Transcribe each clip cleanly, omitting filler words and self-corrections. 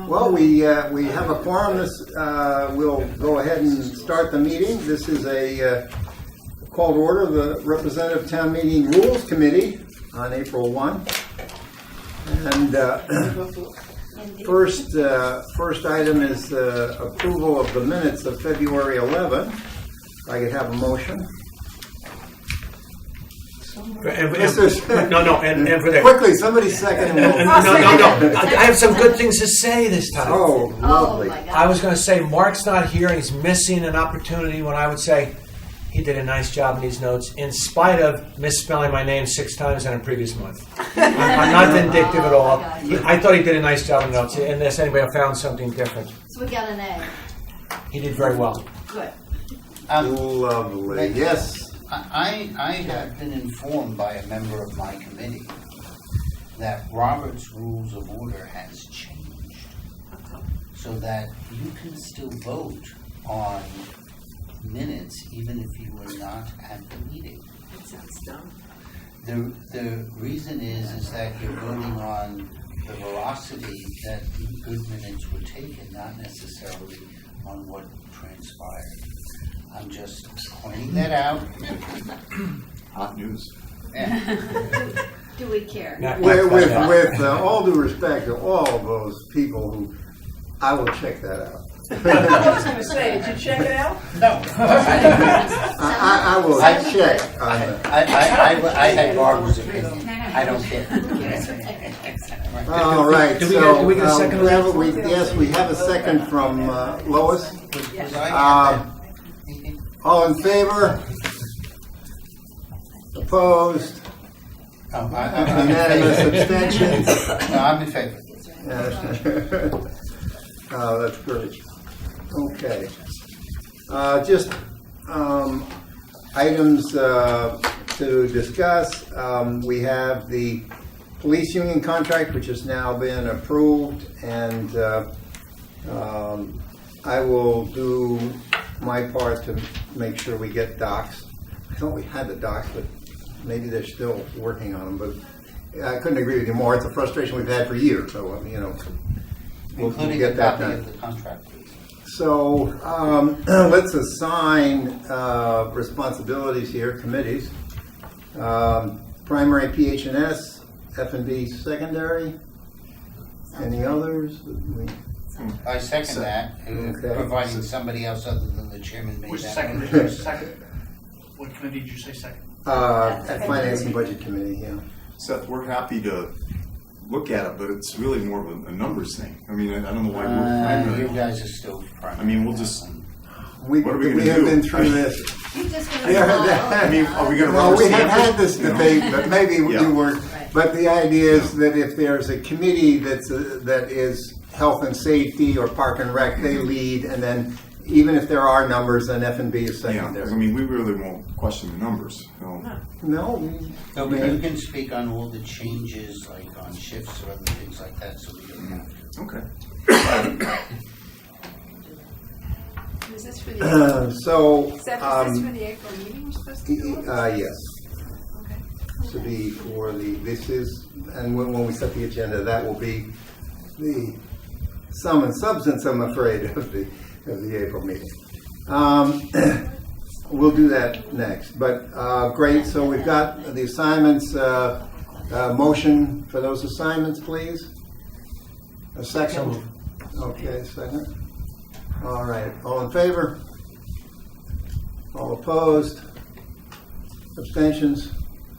Well, we have a quorum. We'll go ahead and start the meeting. This is a call to order of the Representative Town Meeting Rules Committee on April 1. And first item is approval of the minutes of February 11. If I could have a motion. And for that. Quickly, somebody second. No. I have some good things to say this time. Oh, lovely. my God. I was going to say Mark's not here and he's missing an opportunity when I would say he did a nice job in these notes in spite of misspelling my name 6 times in a previous month. I'm not vindictive at all. I thought he did a nice job in notes unless anybody found something different. So we got an A. He did very well. Good. Lovely. Yes. I have been informed by a member of my committee that Robert's Rules of Order has changed so that you can still vote on minutes even if you were not at the meeting. That sounds dumb. The reason is that you're voting on the velocity that good minutes were taken, not necessarily on what transpired. I'm just pointing that out. Hot news. Do we care? With all due respect to all of those people who, I will check that out. I was going to say, did you check it out? No. I will check on that. I had Barbara's opinion. I don't care. All right. Do So we get a second? yes, we have a second from Lois. Was I All in favor? Opposed? Unanimous abstentions? No, I'm in favor. Oh, that's great. Okay. Just items to discuss. We have the police union contract, which has now been approved, and I will do my part to make sure we get docs. I thought we had the docs, but maybe they're still working on them. But I couldn't agree with you more. It's a frustration we've had for years. So we'll Including get a that copy done. of the contract, please. So let's assign responsibilities here, committees. Primary PH&S, F&B secondary. Any others? I second that, Okay. providing somebody else other than the chairman made Which that. second? motion. Second. What committee did you say second? At Finance and Budget Committee, yeah. Seth, we're happy to look at it, but it's really more of a numbers thing. I mean, I don't know why we're You primary. guys are still primary. I mean, we'll just. We What are we gonna have do? been through this. You're just going to Yeah, I mean, are we going to Well, rubber we have stamp it? had this debate, but maybe Yeah. you weren't. Right. But the idea is that if there's a committee that is health and safety or park and rec, they lead, and then even if there are numbers, then F&B is Yeah, secondary. I mean, we really won't question the numbers. So. No. No, but you can speak on all the changes, like on shifts or other things like that, so we don't have to. Okay. Is this for the, So, is this for the April meeting we're supposed to do? yes. Okay. To be for this is, and when we set the agenda, that will be the sum and substance, I'm afraid, of the April meeting. We'll do that next, but great, so we've got the assignments, motion for those assignments, please. A second? Okay, second. All right, all in favor? All opposed? Abstentions?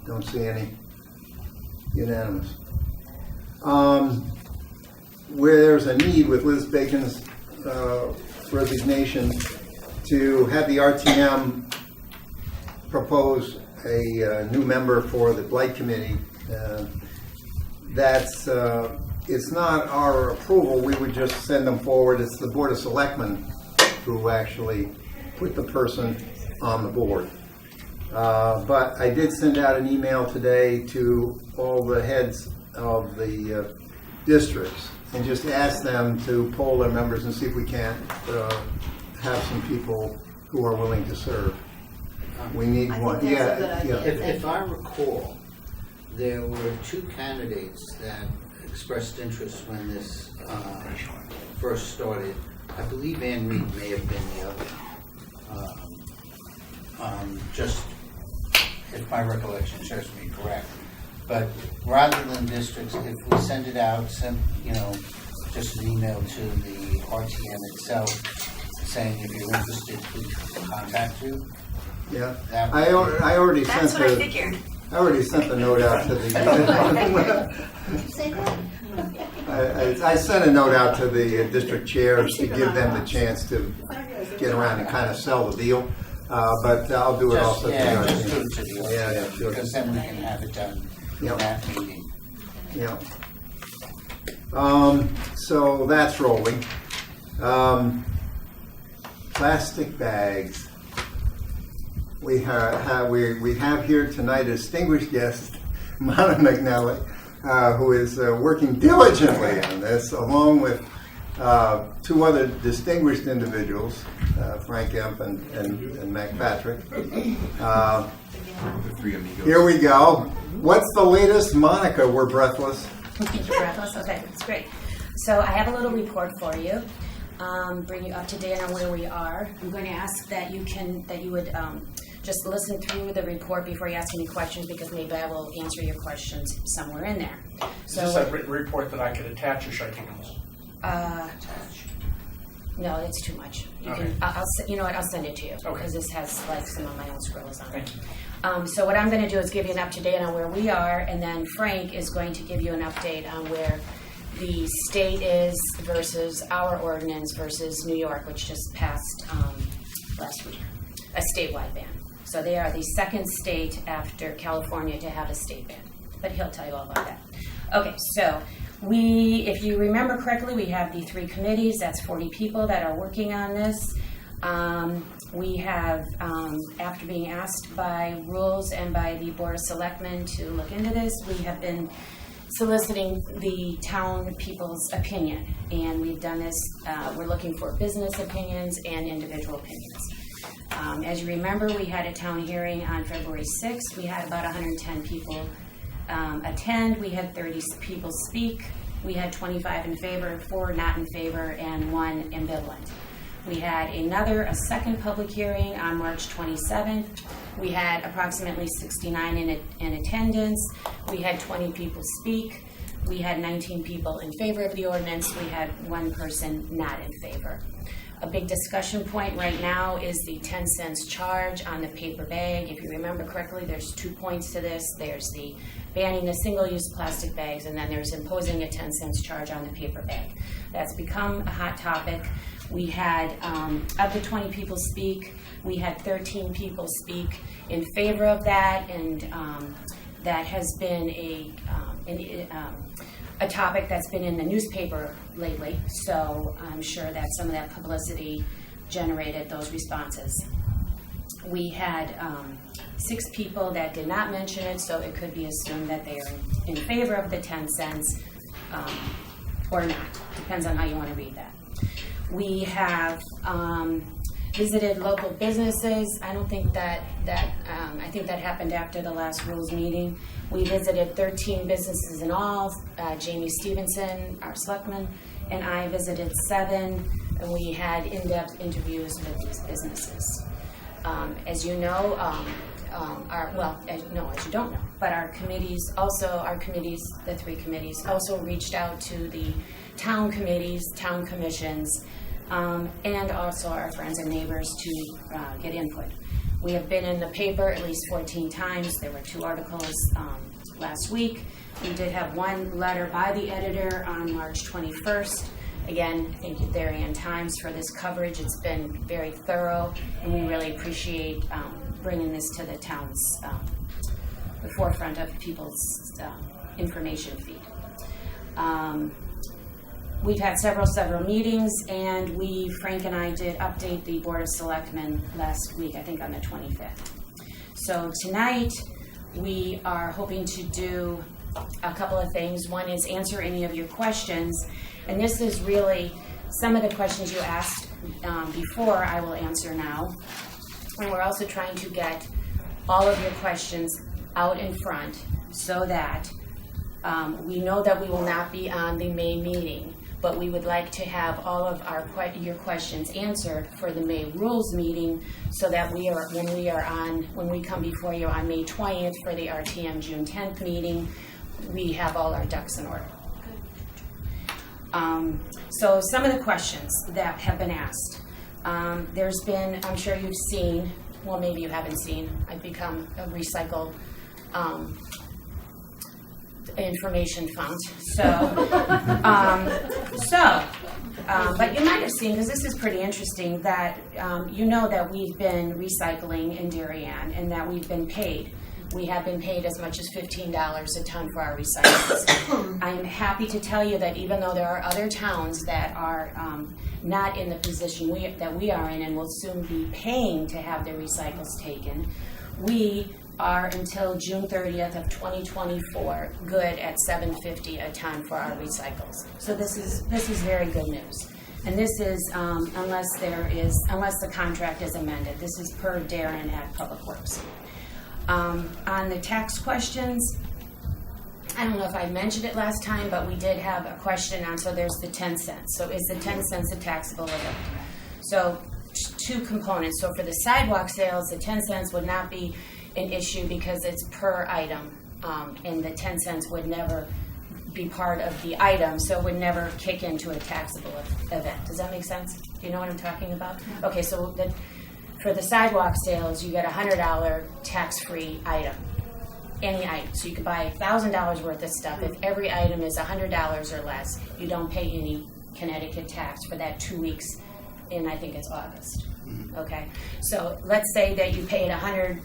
Don't see any. Unanimous. Where there's a need with Liz Bacon's resignation to have the RTM propose a new member for the Blight Committee, it's not our approval, we would just send them forward. It's the Board of Selectmen who actually put the person on the board. But I did send out an email today to all the heads of the districts and just ask them to poll their members and see if we can't have some people who are willing to serve. We need I one. think that's a good idea. If I recall, there were 2 candidates that expressed interest when this first started, I believe Ann Reed may have been the other. Just if my recollection serves me correct. But rather than districts, if we send it out, just an email to the RTM itself saying if you're interested, please contact you. Yeah, That I already That's sent what I the, figured. I already sent the note out to the, Did you say that? I sent a note out to the district chairs to give them the chance to get around and kind of sell the deal. But I'll do it also. Just do it to the Yeah, RTM, sure. because then we can have it done in Yep. that meeting. Yeah. So that's rolling. Plastic bags. We have here tonight a distinguished guest, Mona McNally, who is working diligently on this, along with two other distinguished individuals, Frank Emp and Mac Patrick. The three amigos. Here we go. What's the latest, Monica? We're breathless. You're breathless? Okay, that's great. So I have a little report for you, bring you up to date on where we are. I'm going to ask that you would just listen through the report before you ask any questions, because maybe I will answer your questions somewhere in there. Is this a written report that I could attach, or should I take notes? No, it's too much. Okay. You know what? I'll send it to you, Okay. because this has like some of my own scribbles on it. Thank you. So what I'm going to do is give you an up-to-date on where we are, and then Frank is going to give you an update on where the state is versus our ordinance versus New York, which just passed last week, a statewide ban. So they are the second state after California to have a state ban, but he'll tell you all about that. Okay, so if you remember correctly, we have the 3 committees. That's 40 people that are working on this. We have, after being asked by Rules and by the Board of Selectmen to look into this, we have been soliciting the town people's opinion. And we've done this, we're looking for business opinions and individual opinions. As you remember, we had a town hearing on February 6th. We had about 110 people attend. We had 30 people speak. We had 25 in favor, 4 not in favor, and 1 ambivalent. We had a second public hearing on March 27th. We had approximately 69 in attendance. We had 20 people speak. We had 19 people in favor of the ordinance. We had 1 person not in favor. A big discussion point right now is the 10 cents charge on the paper bag. If you remember correctly, there's 2 points to this. There's the banning the single-use plastic bags, and then there's imposing a 10 cents charge on the paper bag. That's become a hot topic. We had, up to 20 people speak. We had 13 people speak in favor of that, and that has been a topic that's been in the newspaper lately, so I'm sure that some of that publicity generated those responses. We had 6 people that did not mention it, so it could be assumed that they are in favor of the 10 cents or not. Depends on how you want to read that. We have visited local businesses. I don't think I think that happened after the last rules meeting. We visited 13 businesses in all. Jamie Stevenson, our selectman, and I visited 7, and we had in-depth interviews with these businesses. As you know, as you don't know, but the 3 committees also reached out to the town committees, town commissions, and also our friends and neighbors to get input. We have been in the paper at least 14 times. There were 2 articles last week. We did have 1 letter by the editor on March 21st. Again, thank you, Darien Times, for this coverage. It's been very thorough, and we really appreciate bringing this to the town's, the forefront of people's information feed. We've had several meetings, and Frank and I did update the Board of Selectmen last week, I think on the 25th. So tonight, we are hoping to do a couple of things. One is answer any of your questions, and this is really some of the questions you asked before I will answer now. And we're also trying to get all of your questions out in front so that we know that we will not be on the May meeting, but we would like to have all of your questions answered for the May rules meeting, so that when we come before you on May 20th for the RTM June 10th meeting, we have all our ducks in order. So some of the questions that have been asked. There's been, I'm sure you've seen, well, maybe you haven't seen, I've become a recycle information font. But you might have seen, because this is pretty interesting, that you know that we've been recycling in Darien and that we've been paid. We have been paid as much as $15 a ton for our recyclables. I'm happy to tell you that even though there are other towns that are not in the position that we are in and will soon be paying to have their recycles taken, we are until June 30th of 2024 good at $7.50 a ton for our recycles. So this is very good news. And this is unless the contract is amended. This is per Darren at Public Works. On the tax questions, I don't know if I mentioned it last time, but we did have a question on, so there's the 10 cents. So is the 10 cents a taxable event? So two components. So for the sidewalk sales, the 10 cents would not be an issue because it's per item, and the 10 cents would never be part of the item, so it would never kick into a taxable event. Does that make sense? Do you know what I'm talking about? Okay, so for the sidewalk sales, you get a $100 tax-free item, any item. So you could buy $1,000 worth of stuff. If every item is $100 or less, you don't pay any Connecticut tax for that 2 weeks in, I think it's August. Okay, so let's say that you paid $100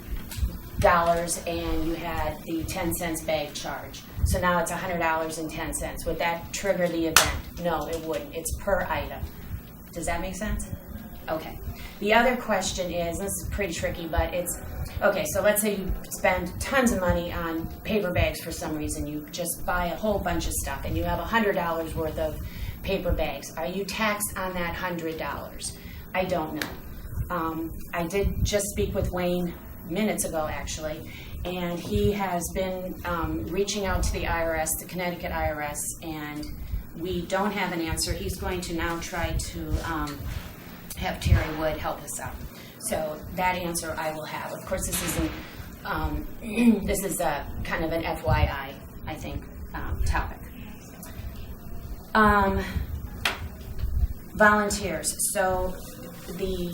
and you had the 10 cents bag charge. So now it's $100.10. Would that trigger the event? No, it wouldn't. It's per item. Does that make sense? Okay. The other question is, this is pretty tricky, but it's, okay, so let's say you spend tons of money on paper bags for some reason. You just buy a whole bunch of stuff and you have $100 worth of paper bags. Are you taxed on that $100? I don't know. I did just speak with Wayne minutes ago, actually, and he has been reaching out to the IRS, the Connecticut IRS, and we don't have an answer. He's going to now try to have Terry Wood help us out. So that answer I will have. Of course, this isn't. This is a kind of an FYI, I think, topic. Volunteers. So the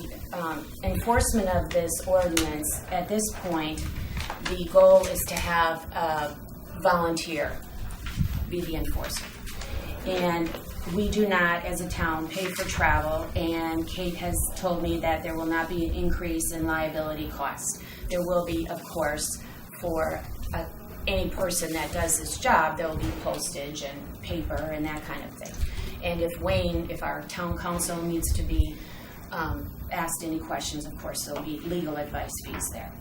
enforcement of this ordinance at this point, the goal is to have a volunteer be the enforcer. And we do not, as a town, pay for travel, and Kate has told me that there will not be an increase in liability costs. There will be, of course, for any person that does this job, there will be postage and paper and that kind of thing. And if our town council needs to be asked any questions, of course, there'll be legal advice fees there.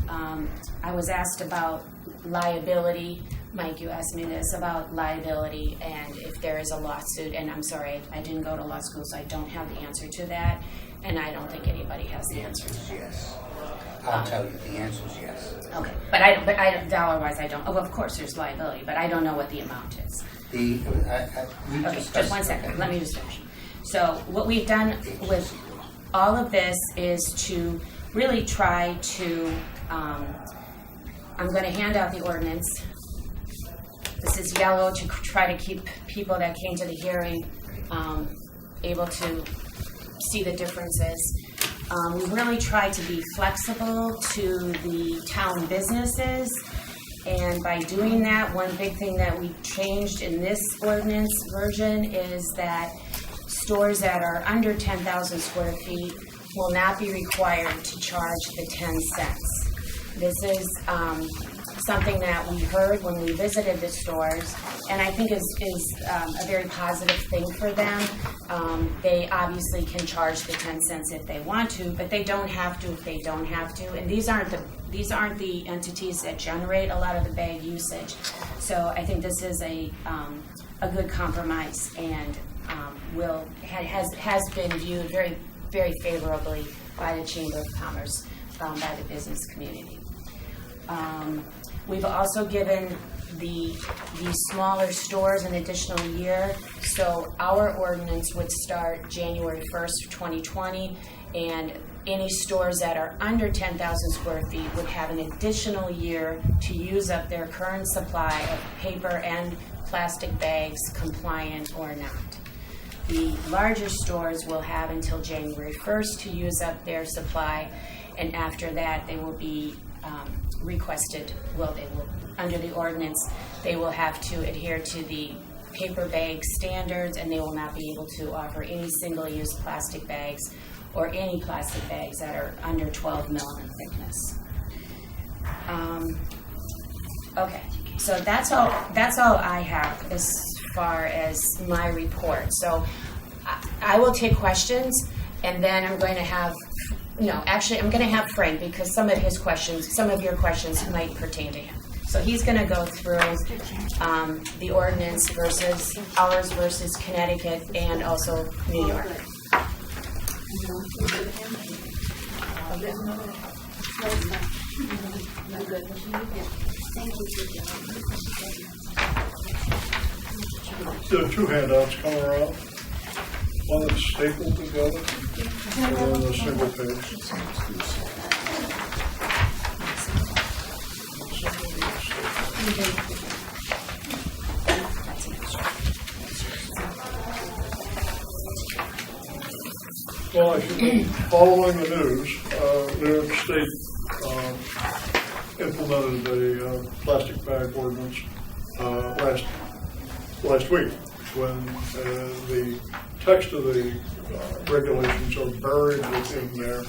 I was asked about liability. Mike, you asked me this about liability and if there is a lawsuit, and I'm sorry, I didn't go to law school, so I don't have the answer to that, and I don't think anybody has the answer to that. Yes. I'll tell you, the answer is yes. Okay, but I don't, dollar-wise, I don't. Oh, of course, there's liability, but I don't know what the amount is. We Okay, discussed. just one second. Okay. Let me just finish. So what we've done with all of this is to really try to, I'm going to hand out the ordinance. This is yellow to try to keep people that came to the hearing able to see the differences. We really try to be flexible to the town businesses, and by doing that, one big thing that we changed in this ordinance version is that stores that are under 10,000 square feet will not be required to charge the 10 cents. This is something that we heard when we visited the stores, and I think is a very positive thing for them. They obviously can charge the 10 cents if they want to, but they don't have to if they don't have to. And these aren't the entities that generate a lot of the bag usage. So I think this is a good compromise, and has been viewed very, very favorably by the Chamber of Commerce, by the business community. We've also given the smaller stores an additional year. So our ordinance would start January 1st, 2020, and any stores that are under 10,000 square feet would have an additional year to use up their current supply of paper and plastic bags, compliant or not. The larger stores will have until January 1st to use up their supply, and after that, they will be requested, under the ordinance, they will have to adhere to the paper bag standards, and they will not be able to offer any single-use plastic bags or any plastic bags that are under 12 mil in thickness. Okay, so that's all I have as far as my report. So I will take questions, and then I'm going to have, I'm going to have Frank, because some of your questions might pertain to him. So he's going to go through the ordinance versus ours versus Connecticut and also New York. There are two handouts coming around. One that's stapled together, and then a single page. Well, if you've been following the news, New York State implemented a plastic bag ordinance last week, when the text of the regulations are buried within their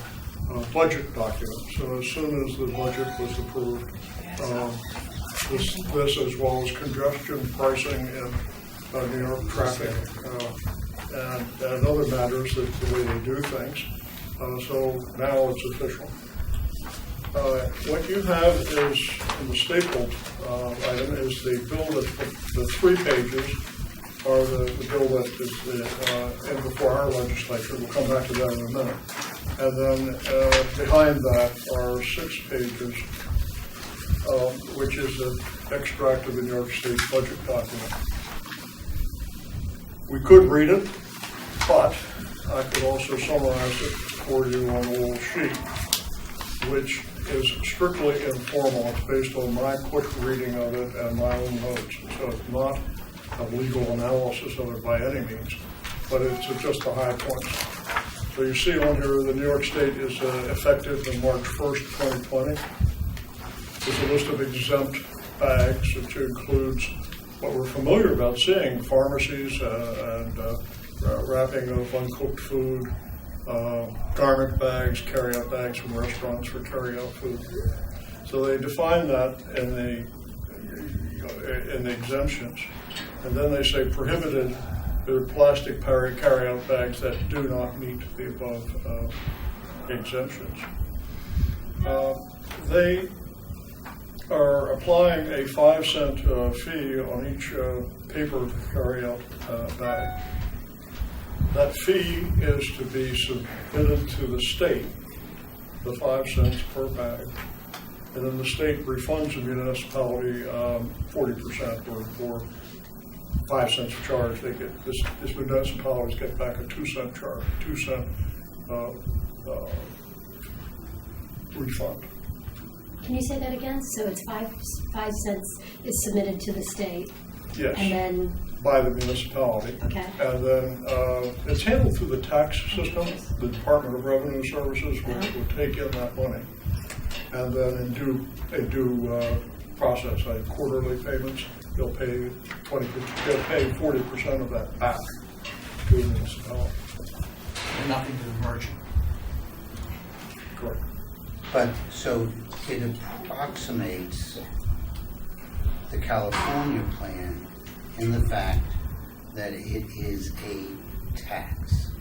budget document. So as soon as the budget was approved, this as well as congestion pricing in New York traffic and other matters, that the way they do things. So now it's official. What you have is, in the stapled item, is the bill the 3 pages are the bill that is in before our legislature. We'll come back to that in a minute. And then behind that are 6 pages, which is an extract of the New York State budget document. We could read it, but I could also summarize it for you on a little sheet, which is strictly informal. It's based on my quick reading of it and my own notes. So it's not a legal analysis of it by any means, but it's just the high points. So you see on here, the New York State is effective in March 1st, 2020. There's a list of exempt bags, which includes what we're familiar about seeing, pharmacies and wrapping of uncooked food, garment bags, carry-out bags from restaurants for carry-out food. So they define that in the exemptions. And then they say prohibited are plastic carry-out bags that do not meet the above exemptions. They are applying a 5-cent fee on each paper carry-out bag. That fee is to be submitted to the state, the 5 cents per bag, and then the state refunds the municipality 40% or 5 cents charge. They get this municipalities get back a 2 cent charge, 2 cent refund. Can you say that again? So it's 5 cents is submitted to the state. Yes. And then By the municipality. Okay. And then it's handled through the tax system. The Department of Revenue Services will take in that money, and then in due process, like quarterly payments, they'll pay 40% of that back to the municipality. And nothing to the merchant. Correct. But, so it approximates the California plan in the fact that it is a tax.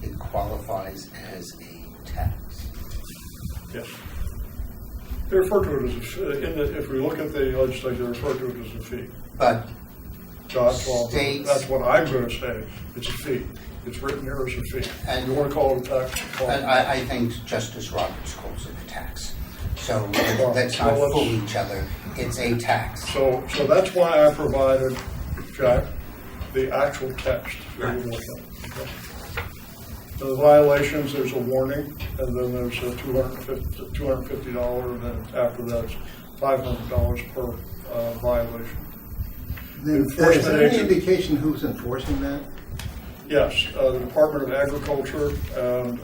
It qualifies as a tax. Yes. They refer to it as if we look at the legislature, they refer to it as a fee. But States, that's what I'm going to say. It's a fee. It's written here as a fee. And you want to call it a tax? I think Justice Roberts calls it a tax. So let's not fool each other. It's a tax. So that's why I provided, Jack, the actual text. that you look at. Okay. So the violations, there's a warning, and then there's a $250, and then after that, it's $500 per violation. Is there any indication who's enforcing that? Yes, the Department of Agriculture and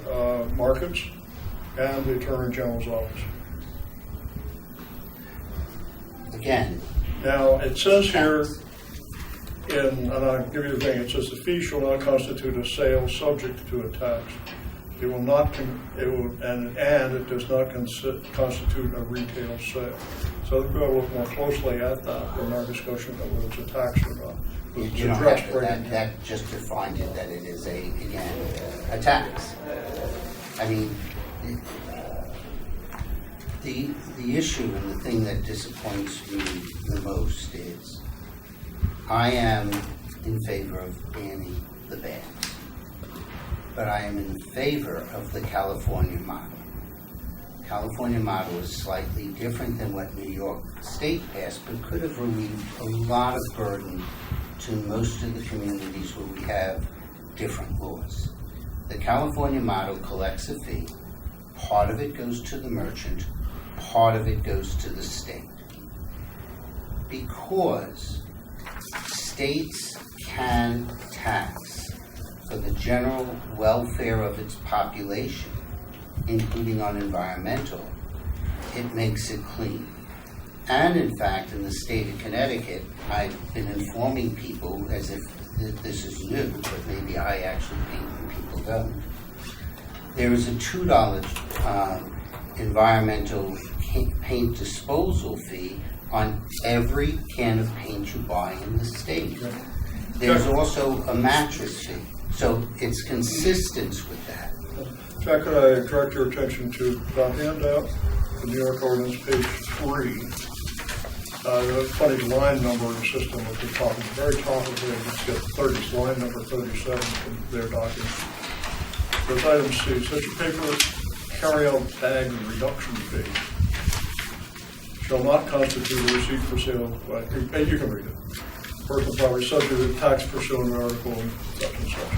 Markets, and the Attorney General's office. Again. Now, it says here, and I'll give you the thing, it says the fee shall not constitute a sale subject to a tax. It will not, and it does not constitute a retail sale. So we've got to look more closely at that in our discussion of whether it's a tax or not. You don't have to, that just defined it, that it is a tax. I mean, the issue and the thing that disappoints me the most is I am in favor of banning the bans, but I am in favor of the California model. California model is slightly different than what New York State passed, but could have relieved a lot of burden to most of the communities where we have different laws. The California model collects a fee. Part of it goes to the merchant, part of it goes to the state. Because states can tax for the general welfare of its population, including on environmental, it makes it clean. And in fact, in the state of Connecticut, I've been informing people as if this is new, but maybe I actually paint and people don't. There is a $2 environmental paint disposal fee on every can of paint you buy in the state. There's also a mattress fee, so it's consistent with that. Jack, could I direct your attention to the handout, the New York Ordinance, page 3. The funny line numbering system at the top, at the very top of it, it's got line number 37 in their document. There's item C, such a paper carry-out bag reduction fee shall not constitute a receipt for sale, and you can read it. Personal property subject to tax pursuant to article such and such.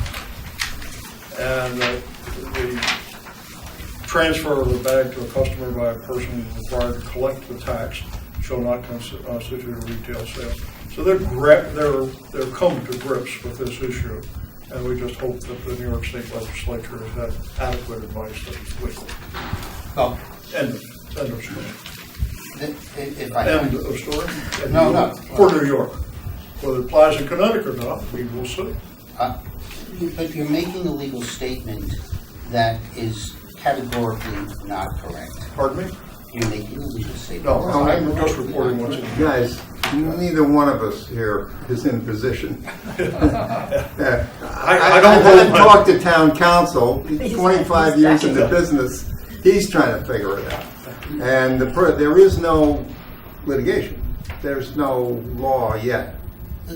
And the transfer of the bag to a customer by a person required to collect the tax shall not constitute a retail sale. So they're come to grips with this issue, and we just hope that the New York State Legislature has had adequate advice that it's legal. Oh, End of story. if I End of story? No. For New York. Whether it applies in Connecticut or not, we will see. But you're making a legal statement that is categorically not correct. Pardon me? You're making a legal statement. No, I'm just reporting what's in here. Guys, neither one of us here is in position. I haven't talked to town council, 25 years in the business, he's trying to figure it out. And there is no litigation, there's no law yet.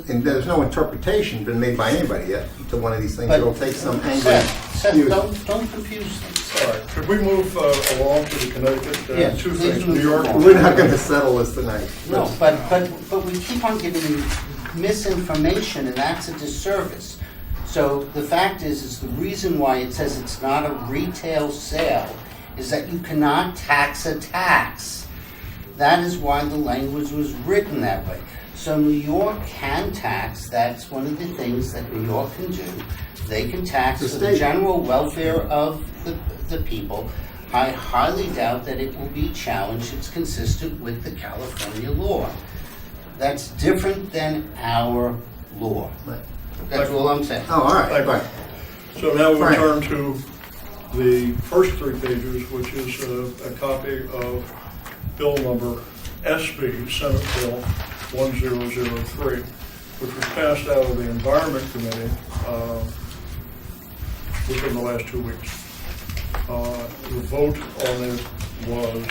And there's no interpretation been made by anybody yet to one of these things. It'll take some angry Seth, excuse. don't confuse things. All right, could we move along to the Connecticut? Yes, Two please things, move New York. along. We're not going to settle this tonight. No, but we keep on giving misinformation, and that's a disservice. So the fact is the reason why it says it's not a retail sale is that you cannot tax a tax. That is why the language was written that way. So New York can tax, that's one of the things that New York can do. They can tax for the general welfare of the people. I highly doubt that it will be challenged. It's consistent with the California law. That's different than our law. That's all I'm saying. Oh, all right. Thank you. Right. So now we Frank. turn to the first 3 pages, which is a copy of bill number SB, Senate Bill 1003, which was passed out of the Environment Committee within the last 2 weeks. The vote on it was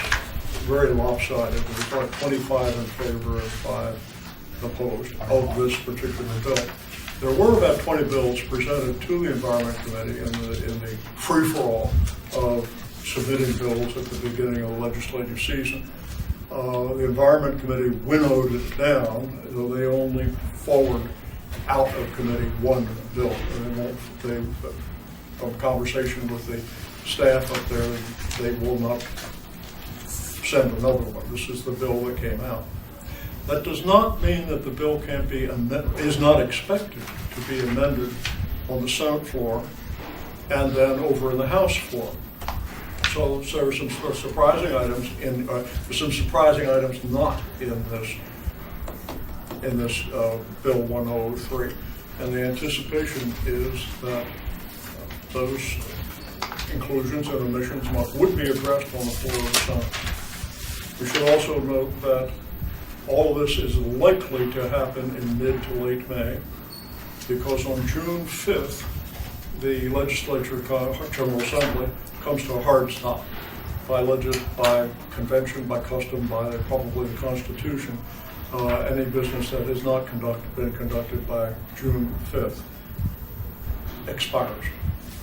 very lopsided. It was like 25 in favor and 5 opposed of this particular bill. There were about 20 bills presented to the Environment Committee in the free-for-all of submitting bills at the beginning of the legislative season. The Environment Committee winnowed it down, though they only forward out of committee one bill. And from conversation with the staff up there, they will not send another one. This is the bill that came out. That does not mean that the bill can't be is not expected to be amended on the Senate floor and then over in the House floor. So there are some surprising items not in this Bill 103, and the anticipation is that those inclusions and omissions would be addressed on the floor of the Senate. We should also note that all of this is likely to happen in mid to late May, because on June 5th, the Legislature General Assembly comes to a hard stop by convention, by custom, by probably the Constitution. Any business that has not been conducted by June 5th expires.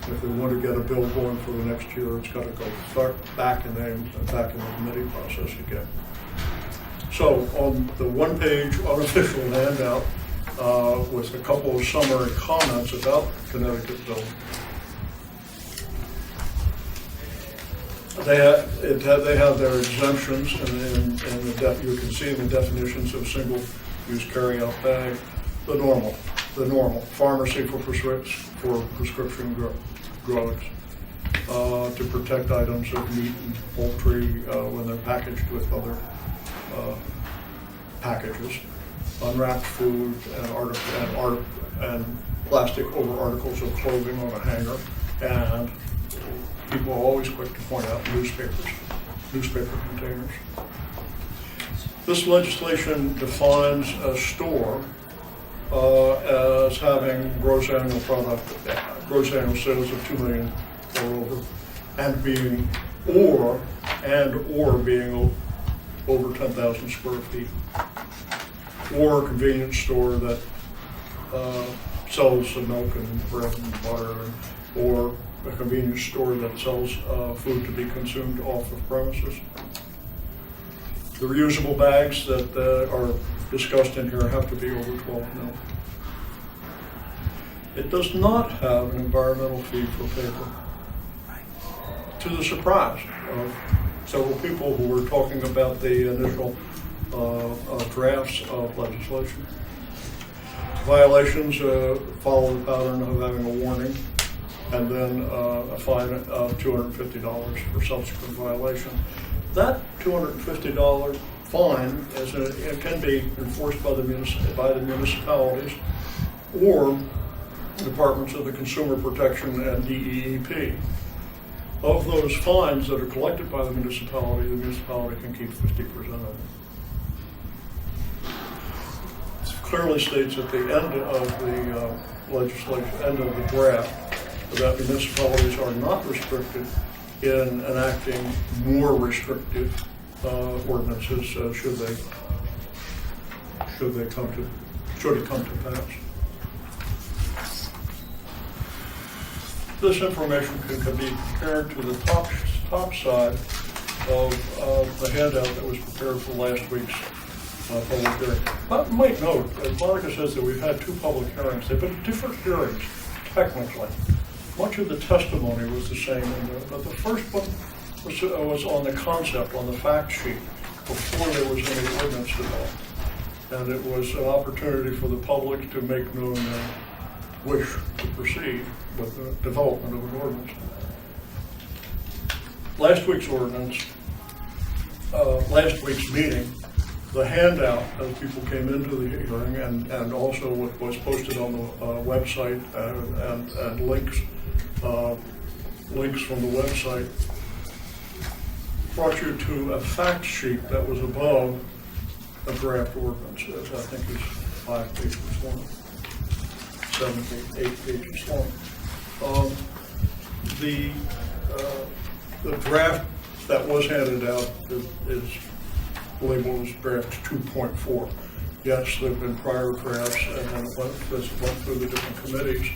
If we want to get a bill going for the next year, it's got to start back in the committee process again. So on the one-page unofficial handout with a couple of summary comments about Connecticut bill, they have their exemptions, and you can see in the definitions of single-use carry-out bag, the normal pharmacy for prescription drugs, to protect items of meat and poultry when they're packaged with other packages, unwrapped food and plastic over articles of clothing on a hanger, and people are always quick to point out newspaper containers. This legislation defines a store as having gross annual sales of $2 million or over, and being over 10,000 square feet, or a convenience store that sells milk and bread and butter, or a convenience store that sells food to be consumed off of premises. The reusable bags that are discussed in here have to be over 12 mil. It does not have an environmental fee for paper, to the surprise of several people who were talking about the initial drafts of legislation. Violations follow the pattern of having a warning and then a fine of $250 for subsequent violation. That $250 fine can be enforced by the municipalities or departments of the Consumer Protection and DEEP. Of those fines that are collected by the municipality can keep 50% of it. It clearly states at the end of the legislation, end of the draft, that municipalities are not restricted in enacting more restrictive ordinances should it come to pass. This information can be compared to the top side of the handout that was prepared for last week's public hearing. But you might note, as Monica says, that we've had 2 public hearings. They've been different hearings, technically. Much of the testimony was the same, but the first one was on the concept, on the fact sheet, before there was any ordinance developed. And it was an opportunity for the public to make known their wish to proceed with the development of an ordinance. Last week's meeting, the handout as people came into the hearing, and also what was posted on the website and links from the website, brought you to a fact sheet that was above a draft ordinance. I think it's 5 pages long, 7, 8 pages long. The draft that was handed out is labeled as draft 2.4. Yes, there have been prior drafts, and then it went through the different committees.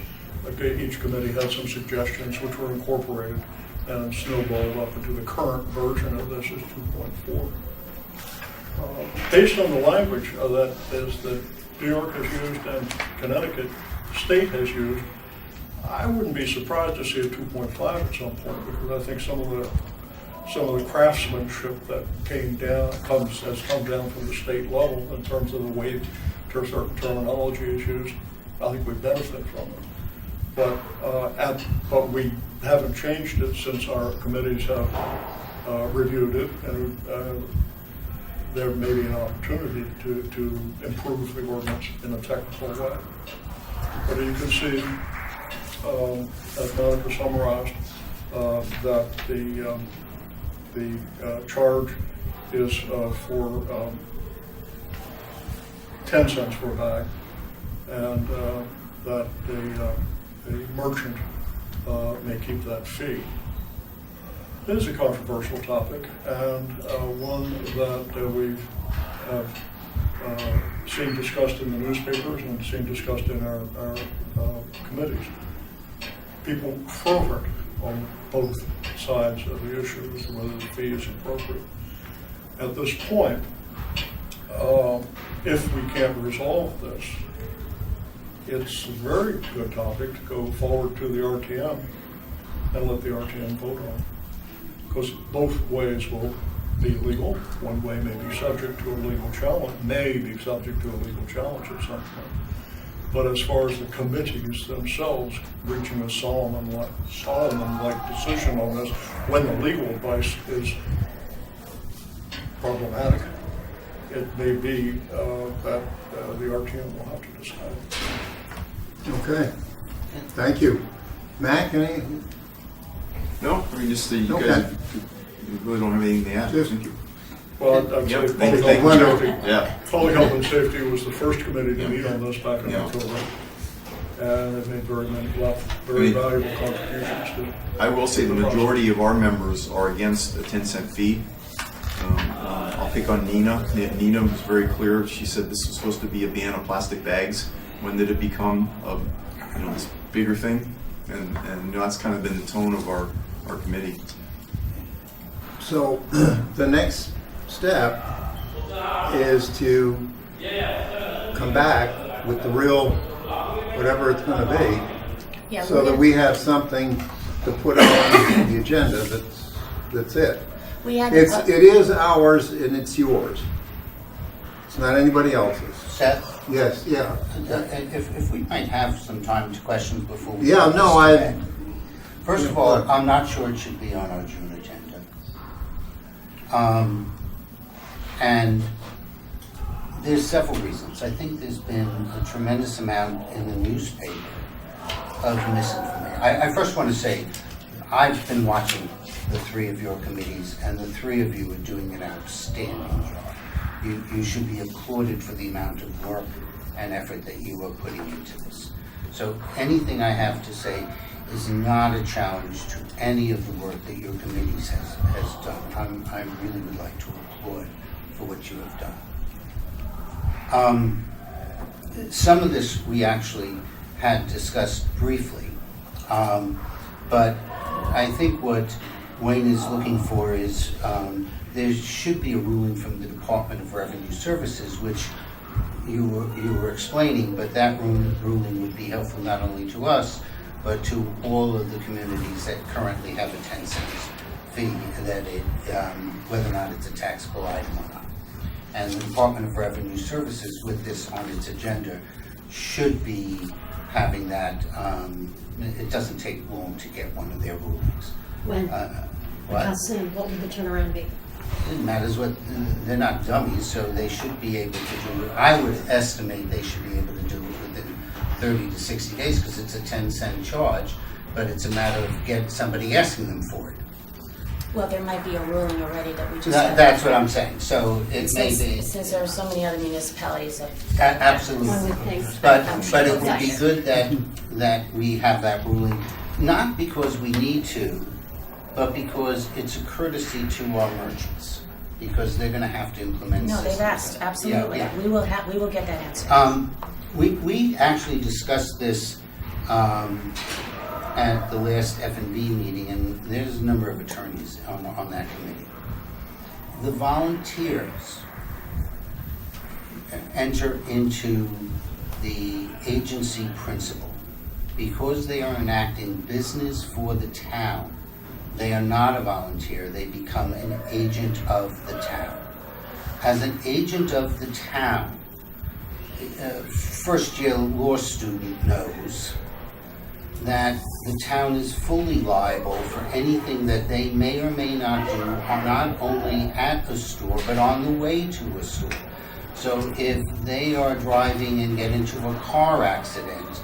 Each committee had some suggestions which were incorporated and snowballed up into the current version of this is 2.4. Based on the language of that is that New York has used and Connecticut state has used, I wouldn't be surprised to see a 2.5 at some point, because I think some of the craftsmanship that has come down from the state level in terms of the way certain terminology is used. I think we benefit from it, but we haven't changed it since our committees have reviewed it, and there may be an opportunity to improve the ordinance in a technical way. But you can see, as Monica summarized, that the charge is for 10 cents per bag, and that the merchant may keep that fee. It is a controversial topic, and one that we have seen discussed in the newspapers and seen discussed in our committees. People fervent on both sides of the issue as to whether the fee is appropriate. At this point, if we can't resolve this, it's a very good topic to go forward to the RTM and let the RTM vote on. Because both ways will be legal. One way may be subject to a legal challenge, at some point. But as far as the committees themselves reaching a Solomon-like decision on this, when the legal advice is problematic, it may be that the RTM will have to decide. Okay, thank you. Mac, any? No, I mean, just you Okay. guys you really don't have anything to add. Just- Thank you. Well, I'd Yep, say thank you. public health and safety. Yeah. Public health and safety was the first committee to meet on this back in Yeah. October. And it made very I mean, valuable contributions to. I will say the majority of our members are against a 10-cent fee. I'll pick on Nina. Nina was very clear. She said this was supposed to be a ban on plastic bags. When did it become this bigger thing? And that's kind of been the tone of our committee. So the next step is to come back with the real, whatever it's going to be, Yeah, so that we have something to put on the agenda. That's it. we had It is ours and it's yours. It's not anybody else's. Seth, Yes, yeah. if we might have some time to questions before we. Yeah, no, First of all, I'm not sure it should be on our June agenda. And there's several reasons. I think there's been a tremendous amount in the newspaper of misinformation. I first want to say, I've been watching the three of your committees, and the three of you are doing an outstanding job. You should be applauded for the amount of work and effort that you are putting into this. So anything I have to say is not a challenge to any of the work that your committees has done. I really would like to applaud for what you have done. Some of this we actually had discussed briefly, but I think what Wayne is looking for is there should be a ruling from the Department of Revenue Services, which you were explaining, but that ruling would be helpful not only to us, but to all of the communities that currently have a 10-cent fee, that whether or not it's a taxable item or not. And the Department of Revenue Services, with this on its agenda, should be having that. It doesn't take long to get one of their rulings. When? What? How soon? What would the turnaround be? It matters what, they're not dummies, so they should be able to do it. I would estimate they should be able to do it within 30 to 60 days, because it's a 10-cent charge, but it's a matter of somebody asking them for it. Well, there might be a ruling already that we just. That's what I'm saying, so it may be. Since there are so many other municipalities that. Absolutely. One would think. But it would be good that we have that ruling, not because we need to, but because it's a courtesy to our merchants, because they're gonna have to implement. No, they've systems. asked, absolutely. Yeah. We will get that answer. We actually discussed this, and at the last F&B meeting, and there's a number of attorneys on that committee. The volunteers enter into the agency principle because they are enacting business for the town. They are not a volunteer, they become an agent of the town. As an agent of the town, a first-year law student knows that the town is fully liable for anything that they may or may not do, not only at a store, but on the way to a store. So if they are driving and get into a car accident,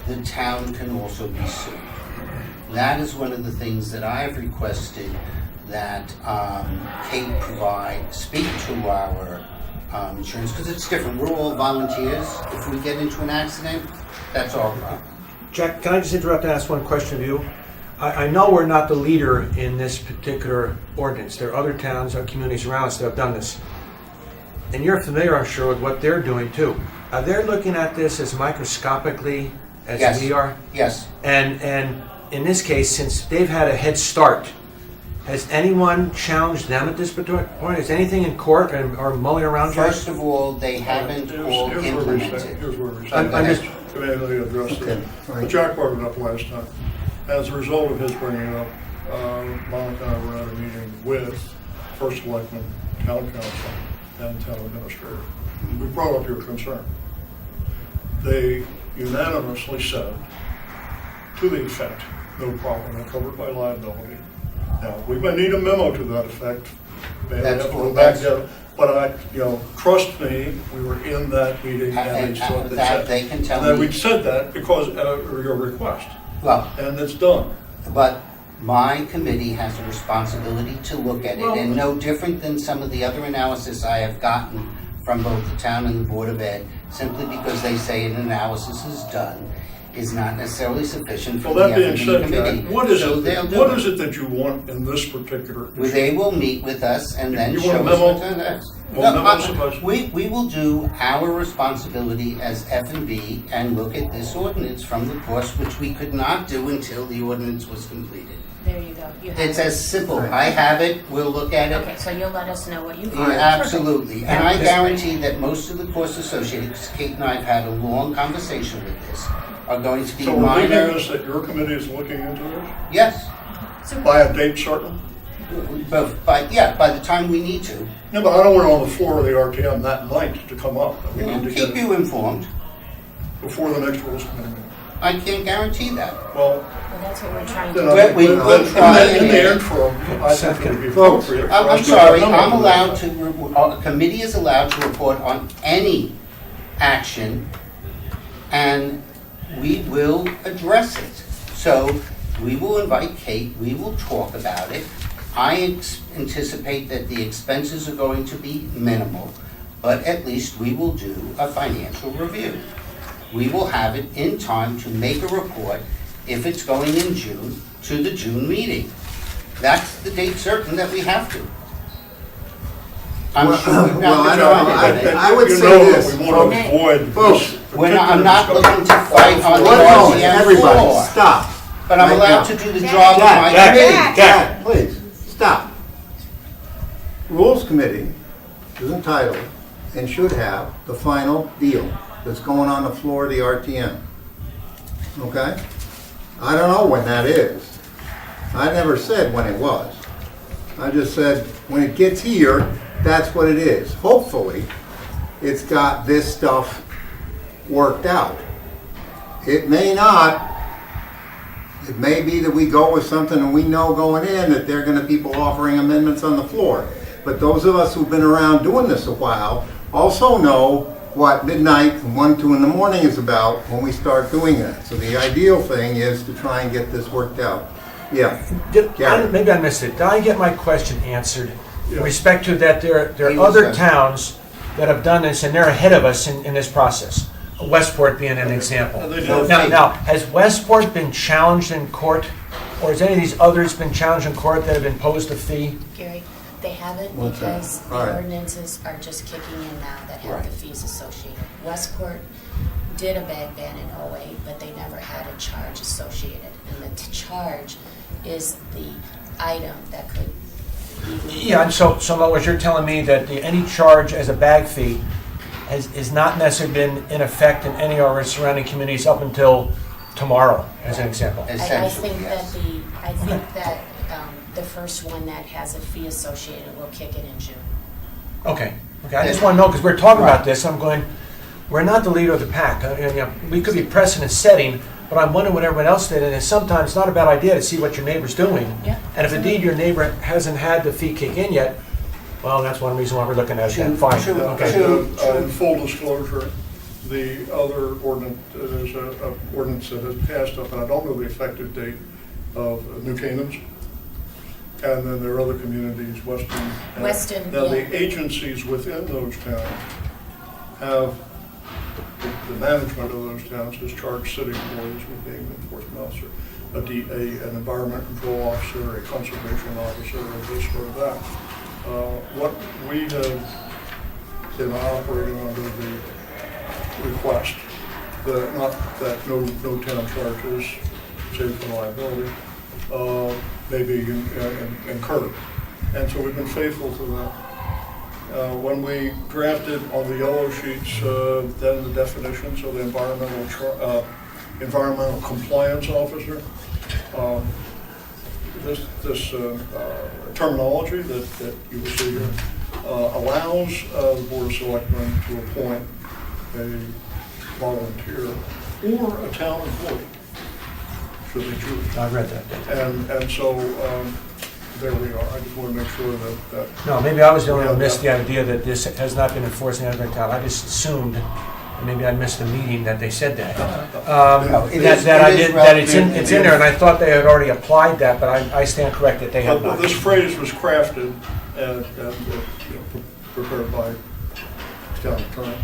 the town can also be sued. That is one of the things that I have requested that Kate speak to our insurance, because it's different. We're all volunteers. If we get into an accident, that's our problem. Jack, can I just interrupt and ask one question of you? I know we're not the leader in this particular ordinance. There are other towns or communities around us that have done this. And you're familiar, I'm sure, with what they're doing too. Are they looking at this as microscopically as Yes. we are? Yes. And in this case, since they've had a head start, has anyone challenged them at this particular point? Is anything in court or mulling around? First of all, they haven't all implemented. Here's where we stand. I'm just- Can I address Okay, this? fine. But Jack brought it up last time. As a result of his bringing it up, Monica and I were at a meeting with First Selectman, Town Council, and Town Administrator. We brought up your concern. They unanimously said, to the effect, no problem, they're covered by liability. Now, we may need a memo to that effect. Maybe That's have to what- go back that's- there. But trust me, we were in that meeting and they said That they can tell that me. we said that because of your request, Well, and it's done. but my committee has a responsibility to look at it, and no different than some of the other analysis I have gotten from both the town and the Board of Ed, simply because they say an analysis is done, is not necessarily sufficient for Well, the that being F&B said, committee. Jack, what is So they'll it, do what is it that you want in this particular Well, issue? they will meet with us and then You show want a us memo? what it is. Well, No, memo suffices. we will do our responsibility as F&B and look at this ordinance from the course, which we could not do until the ordinance was completed. There you go. You have It's it. as simple. I have it, we'll look at Okay, it. so you'll let us know what you Yeah, find. absolutely. And I Yeah. guarantee that most of the costs associated, because Kate and I have had a long conversation with this, are going to be So we're thinking minor. is that your committee is looking into this Yes, by a date certain? but by the time we need to. No, but I don't want it on the floor of the RTM that night to come up. We need to Keep get you it informed. before the next rules committee meeting. I can't guarantee that. Well, Well, that's what we're trying then to I do. We- think we'll try in and- the interim, I think it would be Folks, appropriate. for I'm us to sorry, have a I'm memo. allowed to, a committee is allowed to report on any action, and we will address it. So we will invite Kate, we will talk about it. I anticipate that the expenses are going to be minimal, but at least we will do a financial review. We will have it in time to make a report, if it's going in June, to the June meeting. That's the date certain that we have to. I'm sure we've Well, I got the don't know. majority of it. I would You say know this, that we want to folks. avoid Folks, this We're not, I'm particular not looking to discussion. fight on the one moment, RTM everybody, floor, stop. but I'm Right allowed now. to do the job of my Jack, committee. Jack, please, stop. Rules Committee is entitled and should have the final deal that's going on the floor of the RTM. Okay? I don't know when that is. I never said when it was. I just said, when it gets here, that's what it is. Hopefully, it's got this stuff worked out. It may not. It may be that we go with something and we know going in that there are going to be people offering amendments on the floor. But those of us who've been around doing this a while also know what midnight and 1, 2 in the morning is about when we start doing that. So the ideal thing is to try and get this worked out. Yeah. Gary. Maybe I missed it. Did I get my question answered? In Yeah. respect to that there He are was other done. towns that have done this and they're ahead of us in this process. Westport being an example. they do. Now, has Westport been challenged in court? Or has any of these others been challenged in court that have imposed a fee? Gary, they haven't What's that? because All right. the ordinances are just kicking in now that have the Right. fees associated. Westport did a bag ban in 08, but they never had a charge associated. And the charge is the item that could be. Yeah, and so in other words, you're telling me that any charge as a bag fee has not necessarily been in effect in any of our surrounding communities up until tomorrow, as an example. I Essentially, think yes. that the first one that has a fee associated will kick in June. Okay, I just want to know, because we're talking Right. about this, I'm going, we're not the leader of the pack. We could be precedent setting, but I'm wondering what everyone else did, and it's sometimes not a bad idea to see what your neighbor's doing. Yeah. And if indeed your neighbor hasn't had the fee kick in yet, well, that's one reason why we're looking at it. Fine, Sure. okay. And in full disclosure, the other ordinance, there's a ordinance that has passed up, and I don't know the effective date, of New Canaan's. And then there are other communities, Weston. Weston, Now, yeah. the agencies within those towns have, the management of those towns has charged city employees with being an enforcement officer, an environment control officer, a conservation officer, or this or that. What we have been operating under the request, not that no town charges, save for liability, may be incurred. And so we've been faithful to that. When we drafted on the yellow sheets, then the definitions of the environmental compliance officer, this terminology that you will see here allows the Board of Selectmen to appoint a volunteer or a town employee, should they choose. I read that. And so there we are. I just want to make sure that No, maybe I was the only one who missed the idea that this has not been enforced in other town. I just assumed, and maybe I missed the meeting that they said that. No, it is- It's in there, and I thought they had already applied that, but I stand corrected, they have but not. this phrase was crafted and prepared by town attorney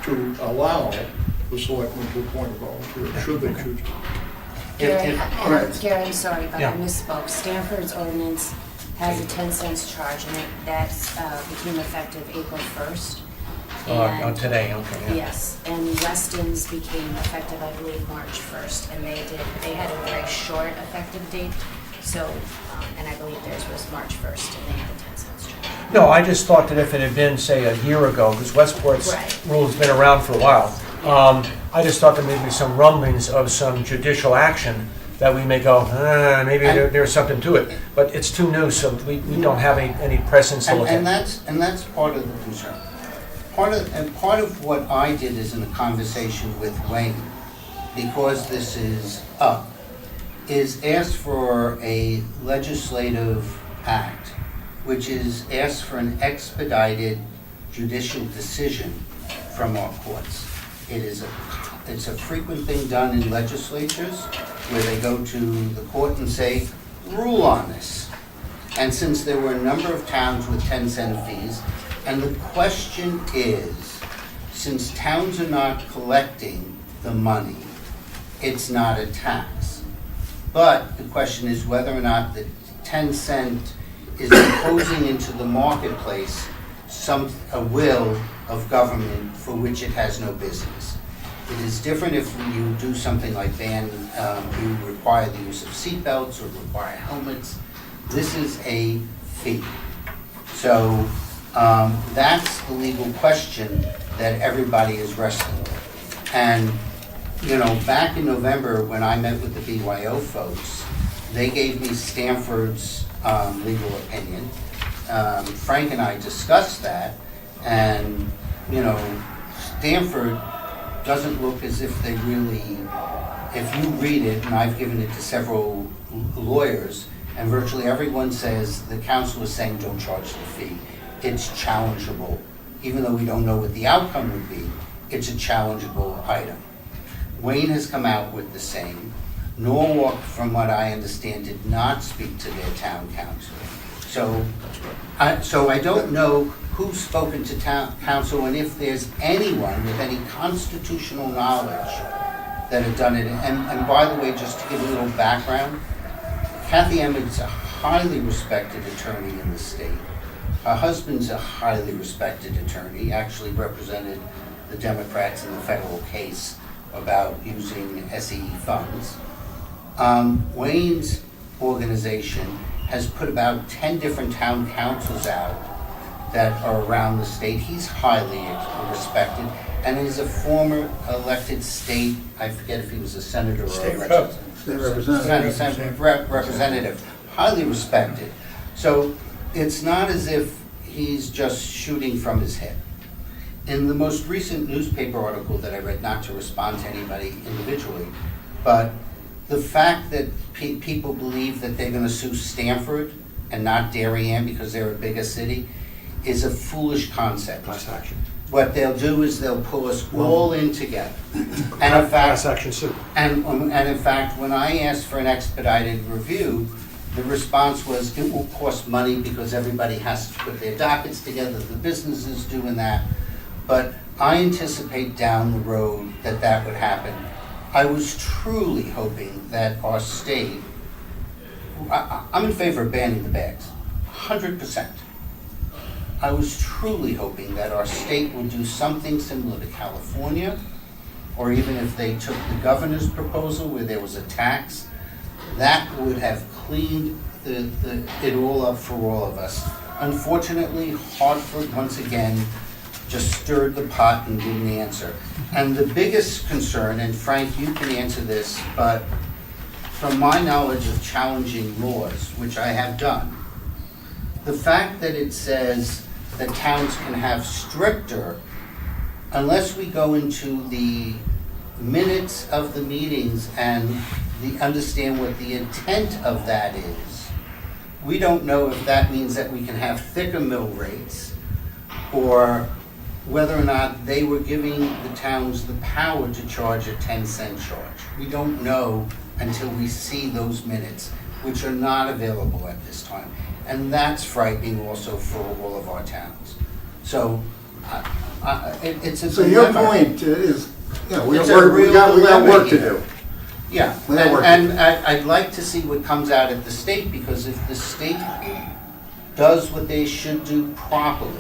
to allow the selectmen to appoint a volunteer, should they choose to. Gary, Right. Gary, I'm sorry, but Yeah. I misspoke. Stanford's ordinance has a 10 cents charge, and that became effective April 1st. On today, okay. Yeah. Yes, and Weston's became effective, I believe, March 1st, and they had a very short effective date, so, and I believe theirs was March 1st, and they had a 10 cents charge. No, I just thought that if it had been, say, a year ago, because Westport's Right. rule's been around for a while, I just thought there may be some rumblings of some judicial action that we may go, maybe there's something to it. But it's too new, so we don't have any precedents to look And at. that's part of the concern. Part of what I did is in a conversation with Wayne, because this is up, is ask for a legislative act, which is ask for an expedited judicial decision from our courts. It's a frequent thing done in legislatures where they go to the court and say, rule on this. And since there were a number of towns with 10-cent fees, and the question is, since towns are not collecting the money, it's not a tax. But the question is whether or not the 10-cent is imposing into the marketplace a will of government for which it has no business. It is different if you do something like you require the use of seatbelts or require helmets. This is a fee. So that's the legal question that everybody is wrestling with. And, back in November when I met with the BYO folks, they gave me Stanford's legal opinion. Frank and I discussed that, and, Stanford doesn't look as if they really, if you read it, and I've given it to several lawyers, and virtually everyone says, the council is saying don't charge the fee. It's challengeable. Even though we don't know what the outcome would be, it's a challengeable item. Wayne has come out with the same. Norwalk, from what I understand, did not speak to their town council. So I don't know who's spoken to town council and if there's anyone with any constitutional knowledge that had done it. And by the way, just to give a little background, Kathy Emmett's a highly respected attorney in the state. Her husband's a highly respected attorney, actually represented the Democrats in the federal case about using SEE funds. Wayne's organization has put about 10 different town councils out that are around the state. He's highly respected, and is a former elected state, I forget if he was a senator or a State representative. representative, highly respected. So it's not as if he's just shooting from his hip. In the most recent newspaper article that I read, not to respond to anybody individually, but the fact that people believe that they're going to sue Stamford and not Darien because they're a bigger city is a foolish concept. Class action. What they'll do is they'll pull us all in together. And in Class fact, action suit. and in fact, when I asked for an expedited review, the response was, it will cost money because everybody has to put their dockets together, the businesses doing that. But I anticipate down the road that that would happen. I was truly hoping that our state, I'm in favor of banning the bags, 100%. I was truly hoping that our state would do something similar to California, or even if they took the governor's proposal where there was a tax, that would have cleaned it all up for all of us. Unfortunately, Hartford, once again, just stirred the pot and didn't answer. And the biggest concern, and Frank, you can answer this, but from my knowledge of challenging laws, which I have done, the fact that it says that towns can have stricter, unless we go into the minutes of the meetings and understand what the intent of that is, we don't know if that means that we can have thicker mill rates, or whether or not they were giving the towns the power to charge a 10-cent charge. We don't know until we see those minutes, which are not available at this time. And that's frightening also for all of our towns. So it's a So your dilemma. point is, you know, we It's got a real work to dilemma do. Yeah, We got work to and I'd like to see what comes out at the state, because if the state does what they should do properly,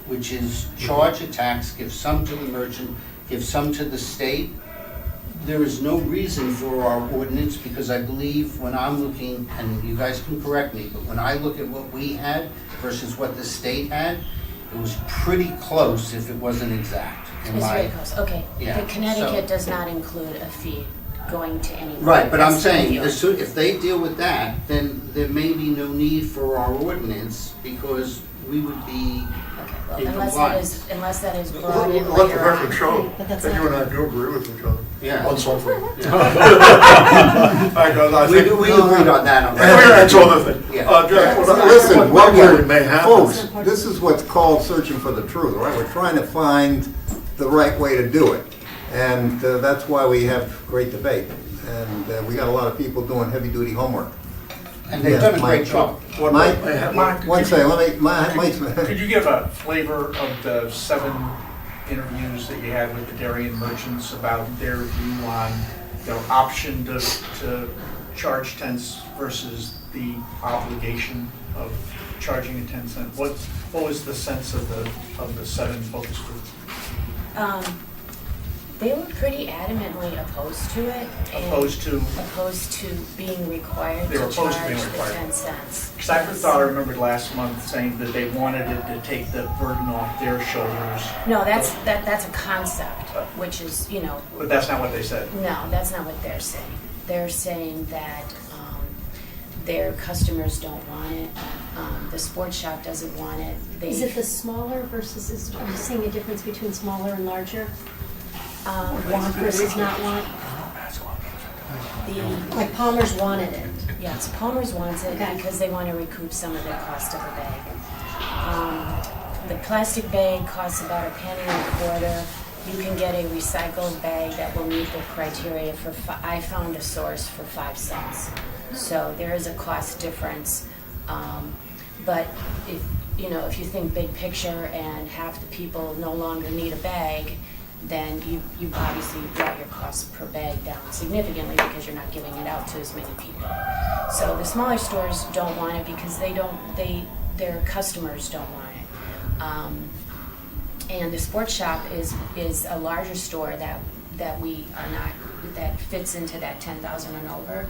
which is charge a tax, give some to the merchant, give some to the state, there is no reason for our ordinance, because I believe when I'm looking, and you guys can correct me, but when I look at what we had versus what the state had, it was pretty close if it wasn't exact. in It's my- very close, okay. Yeah, The Connecticut so- does not include a fee going to anyone. Right, but I'm That's saying, New York. if they deal with that, then there may be no need for our ordinance, because we would be Okay, well, in compliance. unless that is brought in Let the later record on. show But that's that you not- and I do agree with each other. Yeah. On something. Yeah. I We think, agreed on that on that's all the thing. Yeah. Jack, Listen, what worry may happen. folks, this is what's called searching for the truth, right? We're trying to find the right way to do it. And that's why we have great debate. And we got a lot of people doing heavy-duty homework. And they've done a great Mike. job. Mike, Mark, one second, let me, Mike's. Could you give a flavor of the 7 interviews that you had with the Darien merchants about their view on their option to charge 10 versus the obligation of charging a 10-cent? What was the sense of the 7 focus groups? They were pretty adamantly opposed to it. and Opposed to? Opposed to being required They were to opposed charge to being the required. 10 cents. Because I thought I remembered last month saying that they wanted it to take the burden off their shoulders, No, that's a concept, which is, you know, but that's not what they said. no, that's not what they're saying. They're saying that their customers don't want it. The sports shop doesn't want it. Is it the smaller versus, are you seeing a difference between smaller and larger? Want versus not want? Like Palmer's wanted it. Yes, Palmer's wants it Okay. because they want to recoup some of the cost of the bag. The plastic bag costs about a penny and a quarter. You can get a recycled bag that will meet the criteria for, I found a source for 5 cents. So there is a cost difference. But if you think big picture and half the people no longer need a bag, then you obviously brought your cost per bag down significantly because you're not giving it out to as many people. So the smaller stores don't want it because their customers don't want it. And the sports shop is a larger store that we are not, that fits into that 10,000 and over.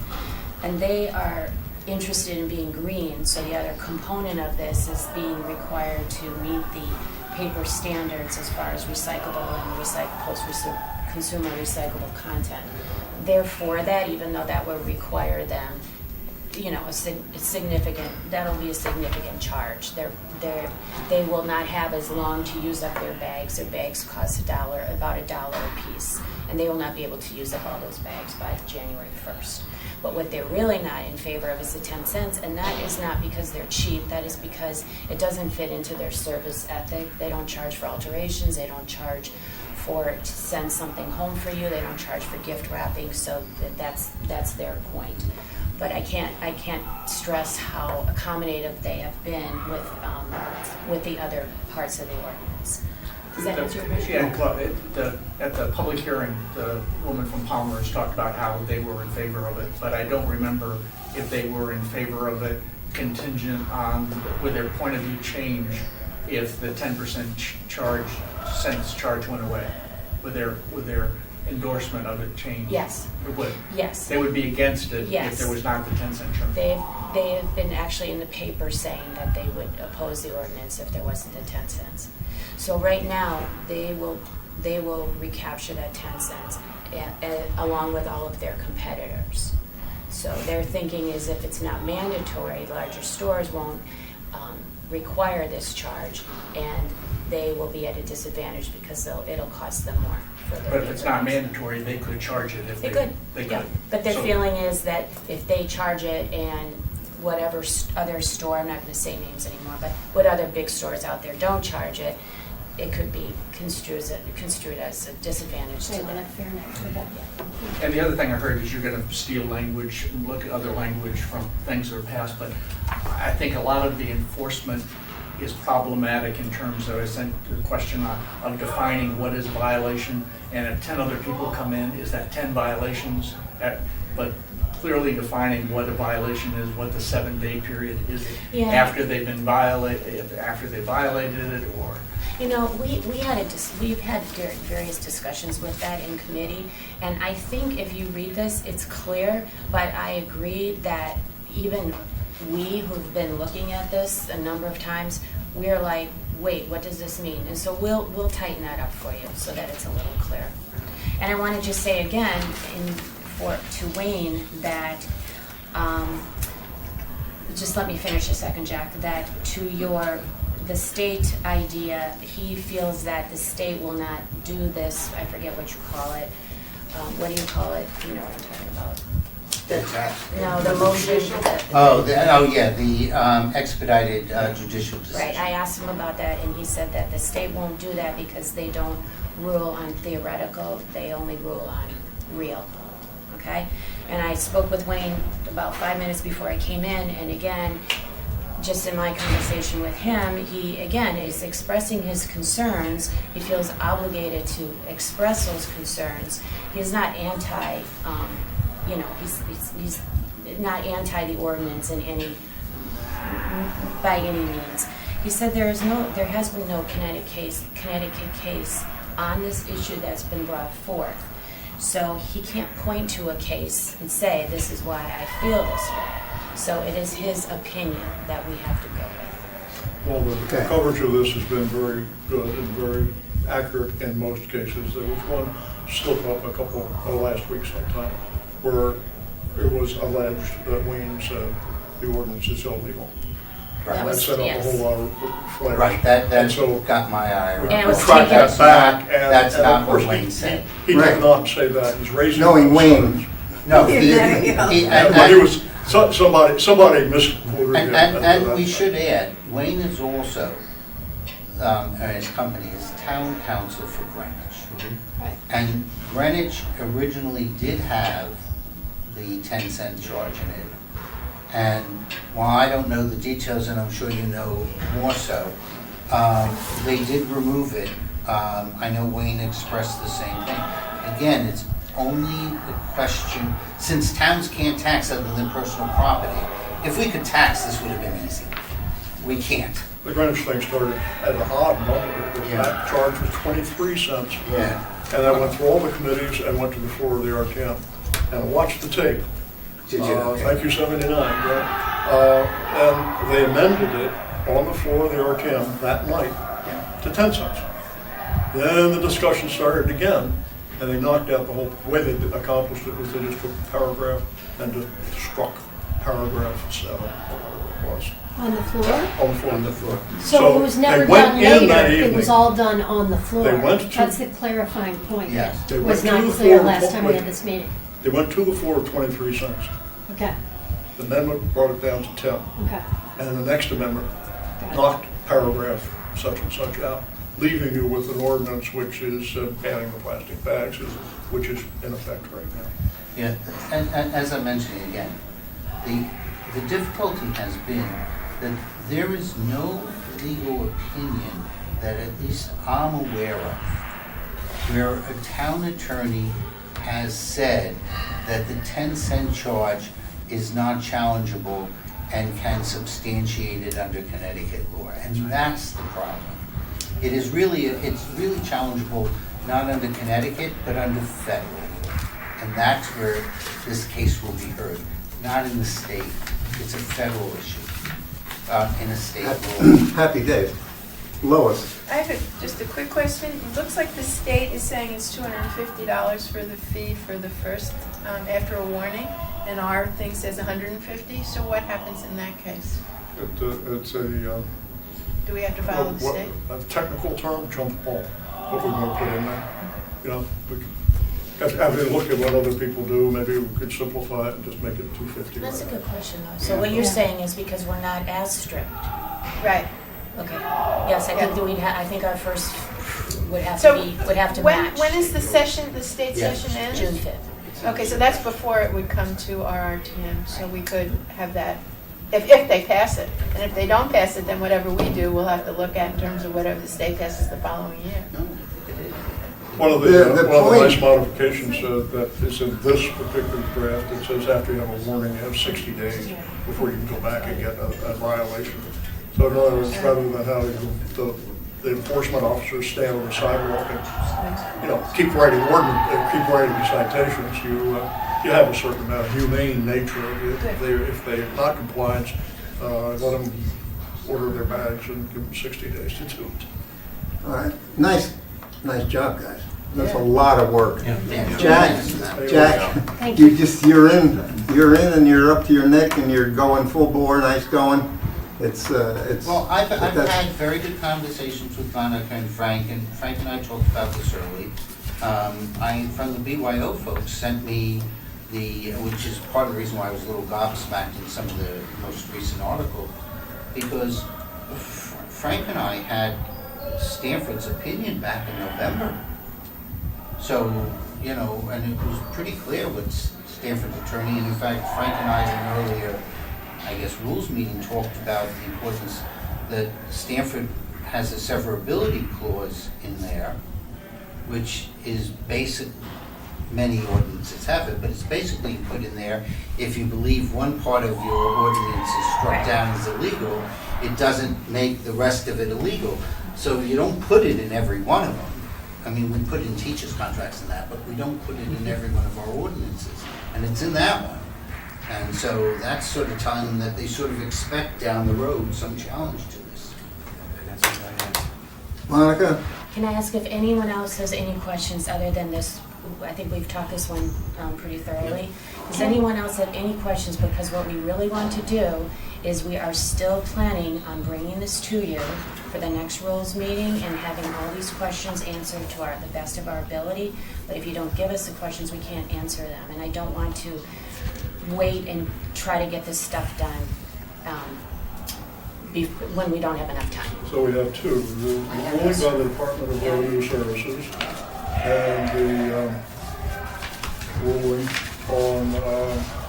And they are interested in being green, so the other component of this is being required to meet the paper standards as far as recyclable and post-consumer recyclable content. They're for that, even though that would require them, you know, a significant, that'll be a significant charge. They will not have as long to use up their bags. Their bags cost about $1 a piece, and they will not be able to use up all those bags by January 1st. But what they're really not in favor of is the 10 cents, and that is not because they're cheap, that is because it doesn't fit into their service ethic. They don't charge for alterations, they don't charge to send something home for you, they don't charge for gift wrapping, so that's their point. But I can't stress how accommodative they have been with the other parts of the ordinance. Does that answer your question? Yeah, at the public hearing, the woman from Palmer's talked about how they were in favor of it, but I don't remember if they were in favor of it contingent on, would their point of view change if the 10% cents charge went away? Would their endorsement of it change? Yes. It would? Yes. They would be against it Yes. if there was not the 10-cent charge? They have been actually in the paper saying that they would oppose the ordinance if there wasn't the 10 cents. So right now, they will recapture that 10 cents along with all of their competitors. So their thinking is if it's not mandatory, larger stores won't require this charge, and they will be at a disadvantage because it'll cost them more. But if it's not mandatory, they could charge it if They could. They Yeah. could. But their So- feeling is that if they charge it and whatever other store, I'm not going to say names anymore, but what other big stores out there don't charge it, it could be construed as a disadvantage They to want a them. fair net for that. And the other thing I heard is you're going to steal language and look at other language from things that are passed, but I think a lot of the enforcement is problematic in terms of, I sent the question of defining what is a violation, and if 10 other people come in, is that 10 violations? But clearly defining what a violation is, what the 7-day period is Yeah. after they've been violated it, or You know, we've had various discussions with that in committee, and I think if you read this, it's clear, but I agree that even we who've been looking at this a number of times, we're like, wait, what does this mean? And so we'll tighten that up for you so that it's a little clearer. And I want to just say again to Wayne that, just let me finish a second, Jack, that the state idea, he feels that the state will not do this, I forget what you call it. What do you call it? You know what I'm talking about. No, the motion. The expedited judicial decision. Right, I asked him about that, and he said that the state won't do that because they don't rule on theoretical, they only rule on real, okay? And I spoke with Wayne about 5 minutes before I came in, and again, just in my conversation with him, he, again, is expressing his concerns. He feels obligated to express those concerns. He's not anti, he's not anti the ordinance by any means. He said there has been no Connecticut case on this issue that's been brought forth. So he can't point to a case and say, this is why I feel this way. So it is his opinion that we have to go with. Well, the coverage of this has been very good and very accurate in most cases. There was one slip up last week sometime where it was alleged that Wayne said the ordinance is illegal. That And that was- set up a yes. whole lot of flares. Right, that And so got my eye. And it was we'll track taken- that back, and That's and not of course what Wayne said. He Right. did not say that. He's raising. Knowing Wayne. concerns. No, But he was, somebody misquoted him. and we should add, Wayne is also, and his company is town council for Greenwich. Right. And Greenwich originally did have the 10-cent charge in it. And while I don't know the details, and I'm sure you know more so, they did remove it. I know Wayne expressed the same thing. Again, it's only a question, since towns can't tax other than personal property, if we could tax, this would have been easy. we can't. The Greenwich thing started at an odd number. Yeah. That charge was 23 cents. Yeah. And I went through all the committees and went to the floor of the RTM and watched the tape. Did you? Okay. Thank you, 79. And they amended it on the floor of the RTM that night to 10 cents. Then the discussion started again, and they knocked out the whole, way they accomplished it was they just took a paragraph and just struck paragraph 7, or whatever it was. On the floor? On the floor. On the floor. So it was never they went done in that later, it evening. was all done on the floor. They went to- That's the clarifying point Yes. that They was went to not the clear floor last time we had wait. this meeting. They went to the floor of 23 cents. Okay, The amendment brought it down to 10. okay. And the next amendment Got it. knocked paragraph such and such out, leaving you with an ordinance which is banning the plastic bags, which is in effect right now. Yeah, and as I mentioned again, the difficulty has been that there is no legal opinion that at least I'm aware of where a town attorney has said that the 10-cent charge is not challengeable and can substantiate it under Connecticut law, and that's the problem. It's really challengeable not under Connecticut, but under federal law. And that's where this case will be heard, not in the state. It's a federal issue, in a state law. Happy days. Lois, I have just a quick question. It looks like the state is saying it's $250 for the fee for the first, after a warning, and our thing says $150. So what happens in that case? It's a, Do we have to follow the state? a technical term, jump ball, what we're going to put in there. You know, after you look at what other people do, maybe we could simplify it and just make it $250. That's a good question, though. So what you're saying is because we're not as strict. Right. Okay. Yes, I think that I think our first would have So to when, match. when is the session, the state Yes. session ends? June 5th. Okay, so that's before it would come to our RTM, so we could have that, if they pass it. And if they don't pass it, then whatever we do, we'll have to look at in terms of whatever the state passes the following year. No, it is. One of the The point- nice modifications that is in this particular draft, it says after you have a warning, you have 60 days before you can go back and get a violation. So in other words, rather than having the enforcement officers stand on the sidewalk and, you know, keep writing citations, you have a certain amount of humane nature. If they're not compliant, let them order their bags and give them 60 days to do it. all right, nice job, guys. That's a lot of work. Yeah. Jack, Thank you're in and you're up to your neck and you're going full bore, nice going. It's. Well, I've that's- had very good conversations with Monica and Frank and I talked about this early. From the BYO folks sent me which is part of the reason why I was a little gobsmacked in some of the most recent articles, because Frank and I had Stanford's opinion back in November. So, you know, and it was pretty clear what Stanford's attorney, and in fact, Frank and I in an earlier, I guess, rules meeting talked about the importance that Stanford has a severability clause in there, which is basic. Many ordinances have it, but it's basically put in there, if you believe one part of your ordinance is struck down as illegal, it doesn't make the rest of it illegal. So you don't put it in every one of them. I mean, we put in teachers' contracts and that, but we don't put it in every one of our ordinances. And it's in that one. And so that's sort of telling them that they sort of expect down the road some challenge to this. Monica? Can I ask if anyone else has any questions other than this? I think we've talked this one pretty thoroughly. Does anyone else have any questions? Because what we really want to do is we are still planning on bringing this to you for the next rules meeting and having all these questions answered to the best of our ability. But if you don't give us the questions, we can't answer them. And I don't want to wait and try to get this stuff done when we don't have enough time. So we have two, the ruling by the Department of Revenue Services and the ruling on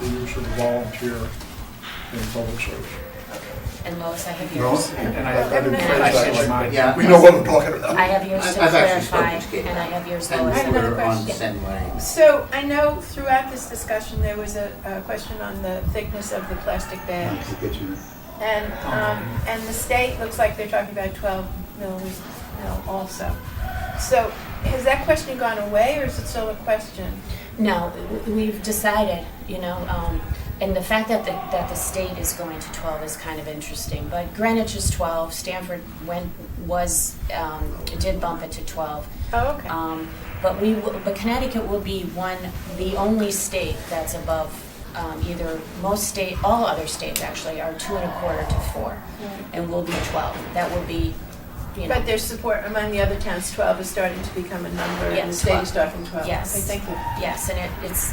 the use of the volunteer in public service. And Lois, I have No? yours. And I I didn't phrase that like that. Yeah. We know what I'm talking about. I have yours to I've actually clarify, spoken to Kate. and I have yours, And Lois. I have another we're on the question. same line. So I know throughout this discussion, there was a question on the thickness of the plastic bags. And the state looks like they're talking about 12 mil also. So has that question gone away, or is it still a question? No, we've decided, and the fact that the state is going to 12 is kind of interesting. But Greenwich is 12. Stanford did bump it to 12. Oh, okay. But Connecticut will be the only state that's above all other states actually are 2.25 to 4, and we'll be 12. That will be. But there's support among the other towns. 12 is starting to become a number, and the state is talking 12. Yes. Okay, thank you. Yes, and it's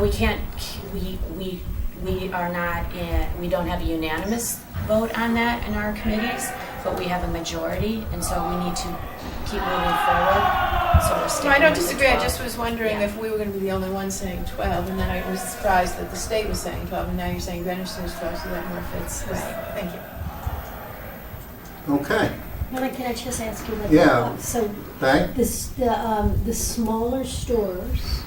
we can't we are not we don't have a unanimous vote on that in our committees, but we have a majority, and so we need to keep moving forward. So we're sticking No, I don't with the disagree. 12. I just was wondering if we were going to be the only ones saying 12, and then I was surprised that the state was saying 12, and now you're saying Greenwich says 12, so that more fits. Right. Thank you. Okay, Can I just ask you what? Yeah. So okay. the smaller stores,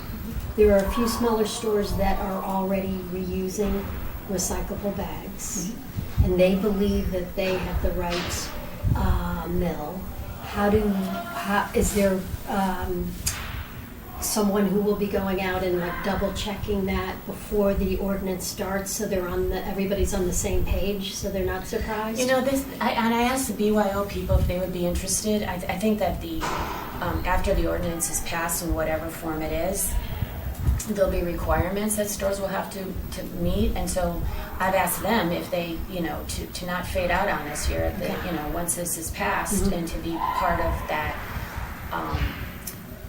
there are a few smaller stores that are already reusing recyclable bags, and they believe that they have the right mill. Is there someone who will be going out and like double checking that before the ordinance starts, so everybody's on the same page, so they're not surprised? I asked the BYO people if they would be interested. I think that after the ordinance is passed in whatever form it is, there'll be requirements that stores will have to meet, and so I've asked them if they, to not fade out on us here, once this is passed, and to be part of that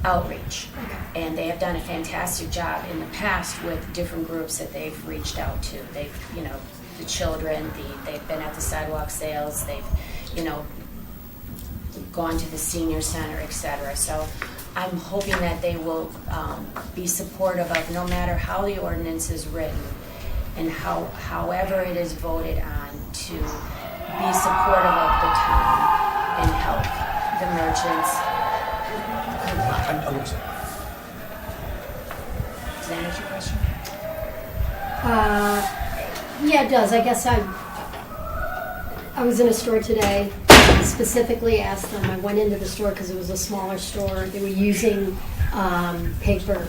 outreach. And they have done a fantastic job in the past with different groups that they've reached out to. They've, the children, they've been at the sidewalk sales, they've, gone to the senior center, etc. So I'm hoping that they will be supportive of, no matter how the ordinance is written and however it is voted on, to be supportive of the town and help the merchants. Does that answer your question? Yeah, it does. I guess I was in a store today, specifically asked them. I went into the store because it was a smaller store. They were using paper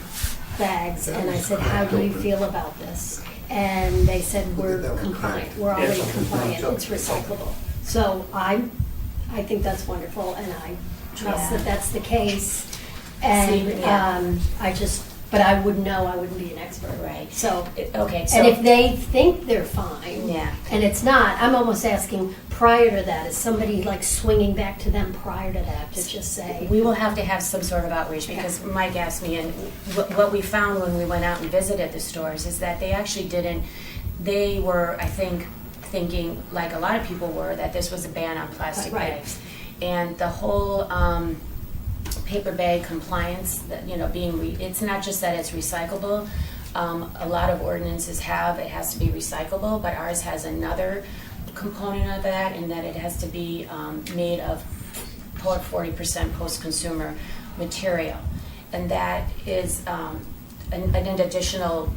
bags, and I said, how do you feel about this? And they said, we're compliant. We're already compliant. It's recyclable. So I think that's wonderful, and I trust that that's the case. And but I wouldn't know. I wouldn't be an expert. Right. So, okay. So, and if they think they're fine, yeah, and it's not, I'm almost asking prior to that, is somebody like swinging back to them prior to that to just say? We will have to have some sort of outreach, because Mike asked me, and what we found when we went out and visited the stores is that they actually didn't. They were, I think, thinking like a lot of people were, that this was a ban on plastic bags, and the whole. Paper bag compliance, it's not just that it's recyclable. A lot of ordinances it has to be recyclable, but ours has another component of that, in that it has to be made of 40% post-consumer material, and that is an additional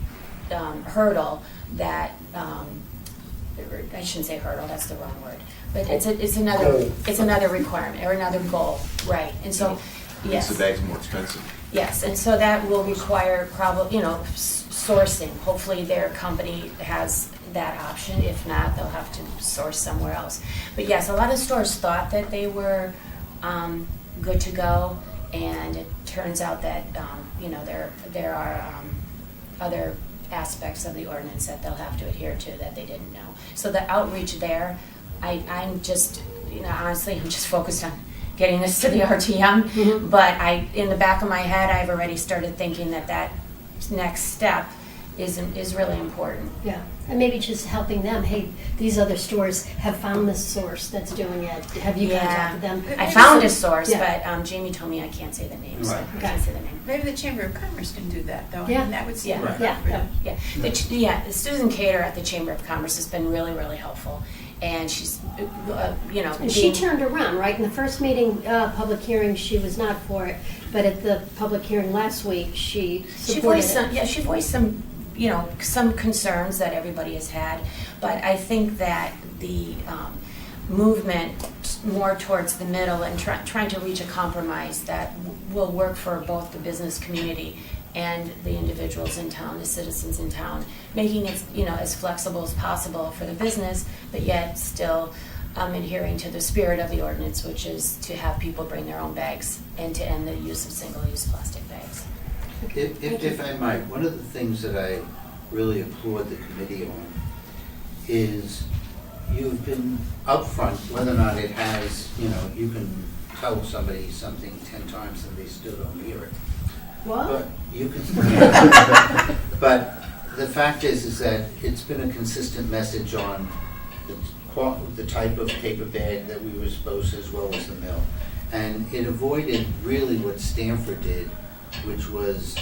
hurdle that I shouldn't say hurdle, that's the wrong word, but it's another requirement or another goal, right? And so. Yes. Makes the bags more expensive. Yes, and so that will require sourcing. Hopefully their company has that option. If not, they'll have to source somewhere else. But yes, a lot of stores thought that they were good to go, and it turns out that there are other aspects of the ordinance that they'll have to adhere to that they didn't know. So the outreach there, I'm just, honestly, I'm just focused on getting this to the RTM, but in the back of my head, I've already started thinking that next step is really important. Yeah, and maybe just helping them. Hey, these other stores have found this source that's doing it. Have you contacted them? I found a source, but Jamie told me I can't say the name, so Right. I can't say the name. Maybe the Chamber of Commerce can do that, though. Yeah. I mean, that would seem Yeah. appropriate. Yeah. Susan Cater at the Chamber of Commerce has been really, really helpful, and she's, And she turned around, right? In the first meeting, public hearing, she was not for it, but at the public hearing last week, she supported it. She voiced some some concerns that everybody has had, but I think that the movement more towards the middle and trying to reach a compromise that will work for both the business community and the individuals in town, the citizens in town, making it as flexible as possible for the business, but yet still adhering to the spirit of the ordinance, which is to have people bring their own bags and to end the use of single-use plastic bags. If I might, one of the things that I really applaud the committee on is you've been upfront, whether or not it has, you can tell somebody something 10 times and they still don't hear it. What? But you can, but the fact is that it's been a consistent message on the type of paper bag that we were supposed to, as well as the mill. And it avoided really what Stanford did, which was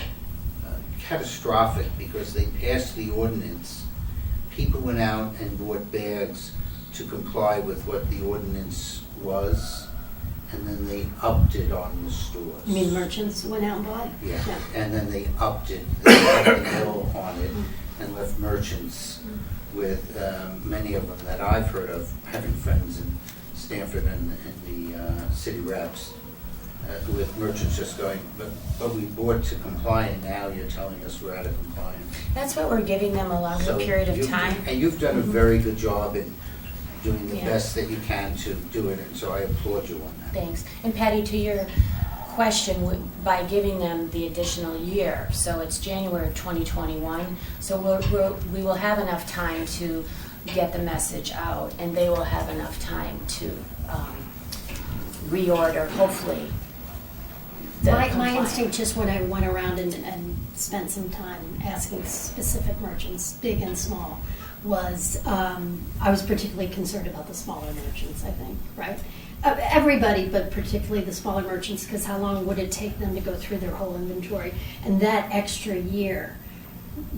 catastrophic, because they passed the ordinance. People went out and bought bags to comply with what the ordinance was, and then they upped it on the stores. You mean merchants went out and bought? Yeah, and then they upped it, they upped the mill on it, and left merchants with, many of them that I've heard of, having friends in Stanford and the city reps, with merchants just going, but we bought to comply, and now you're telling us we're out of compliance. That's what we're giving them, a longer So period of time. And you've done a very good job in doing the Yeah. best that you can to do it, and so I applaud you on that. Thanks. And Patty, to your question, by giving them the additional year, so it's January of 2021, so we will have enough time to get the message out, and they will have enough time to reorder, hopefully. My instinct, just when I went around and spent some time asking specific merchants, big and small, was I was particularly concerned about the smaller merchants, I think, right? Everybody, but particularly the smaller merchants, because how long would it take them to go through their whole inventory? And that extra year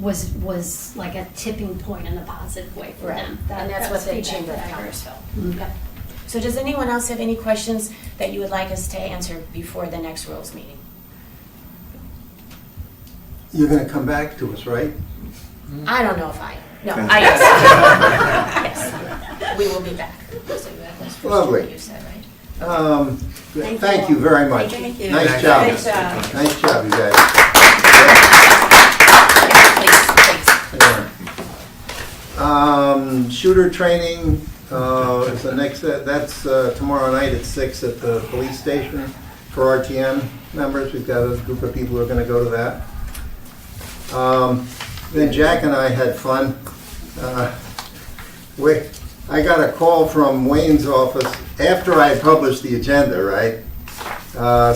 was like a tipping point in a positive way for them. And that's what the Chamber of Commerce felt. Mhm. Yep. So does anyone else have any questions that you would like us to answer before the next rules meeting? You're gonna come back to us, right? I don't know if yes. We will be back. So that's for Lovely. sure, you said, right? Thank you very much. Thank you. Nice job. Nice job. Nice job, you guys. Shooter training is the next, that's tomorrow night at 6 at the police station for RTM members. We've got a group of people who are gonna go to that. Then Jack and I had fun. I got a call from Wayne's office after I had published the agenda, right?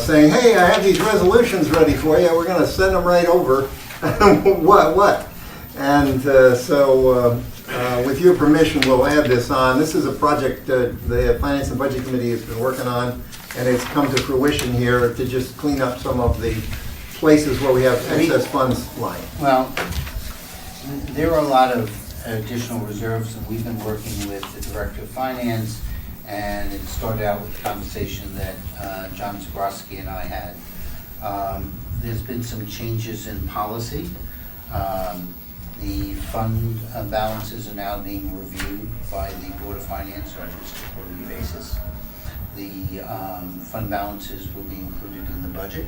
Saying, hey, I have these resolutions ready for you. We're going to send them right over. What? And so with your permission, we'll add this on. This is a project the Finance and Budget Committee has been working on, and it's come to fruition here to just clean up some of the places where we have excess funds lying. Well, there are a lot of additional reserves, and we've been working with the Director of Finance, and it started out with a conversation that John Zabrowski and I had. There's been some changes in policy. The fund balances are now being reviewed by the Board of Finance on just a quarterly basis. The fund balances will be included in the budget,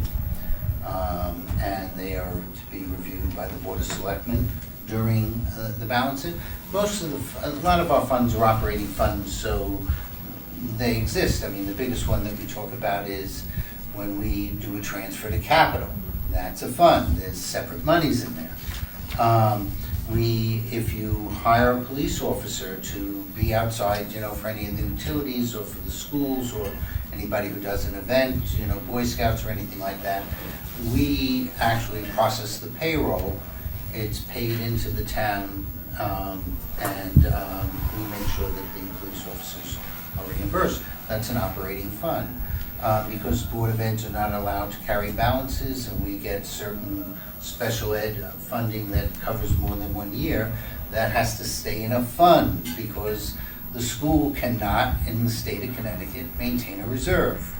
and they are to be reviewed by the Board of Selectmen during the balancing. A lot of our funds are operating funds, so they exist. I mean, the biggest one that we talk about is when we do a transfer to capital. That's a fund. There's separate monies in there. If you hire a police officer to be outside, for any of the utilities or for the schools or anybody who does an event, Boy Scouts or anything like that, we actually process the payroll. It's paid into the town, and we make sure that the police officers are reimbursed. That's an operating fund. Because Board of Eds are not allowed to carry balances, and we get certain special ed funding that covers more than 1 year, that has to stay in a fund, because the school cannot, in the state of Connecticut, maintain a reserve.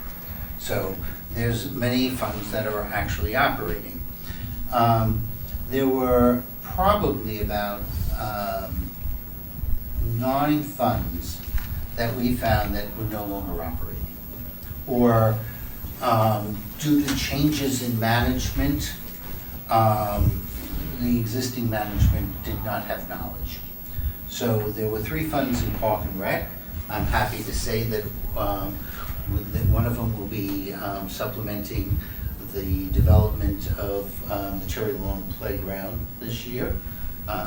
So there's many funds that are actually operating. There were probably about 9 funds that we found that were no longer operating. Or due to changes in management, the existing management did not have knowledge. So there were 3 funds in Park and Rec. I'm happy to say that one of them will be supplementing the development of the Cherry Lawn Playground this year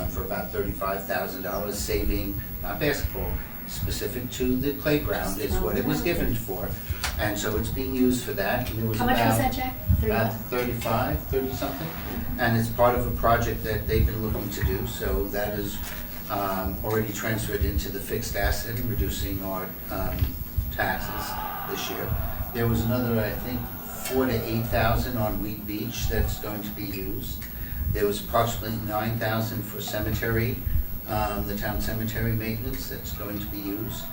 for about $35,000, saving, not basketball, specific to the playground is what it was given for. And so it's being used for that. And there was How much was that, Jack? about 30 something. And it's part of a project that they've been looking to do. So that is already transferred into the fixed asset and reducing our taxes this year. There was another, I think, 4,000 to 8,000 on Wheat Beach that's going to be used. There was approximately 9,000 for cemetery, the town cemetery maintenance that's going to be used.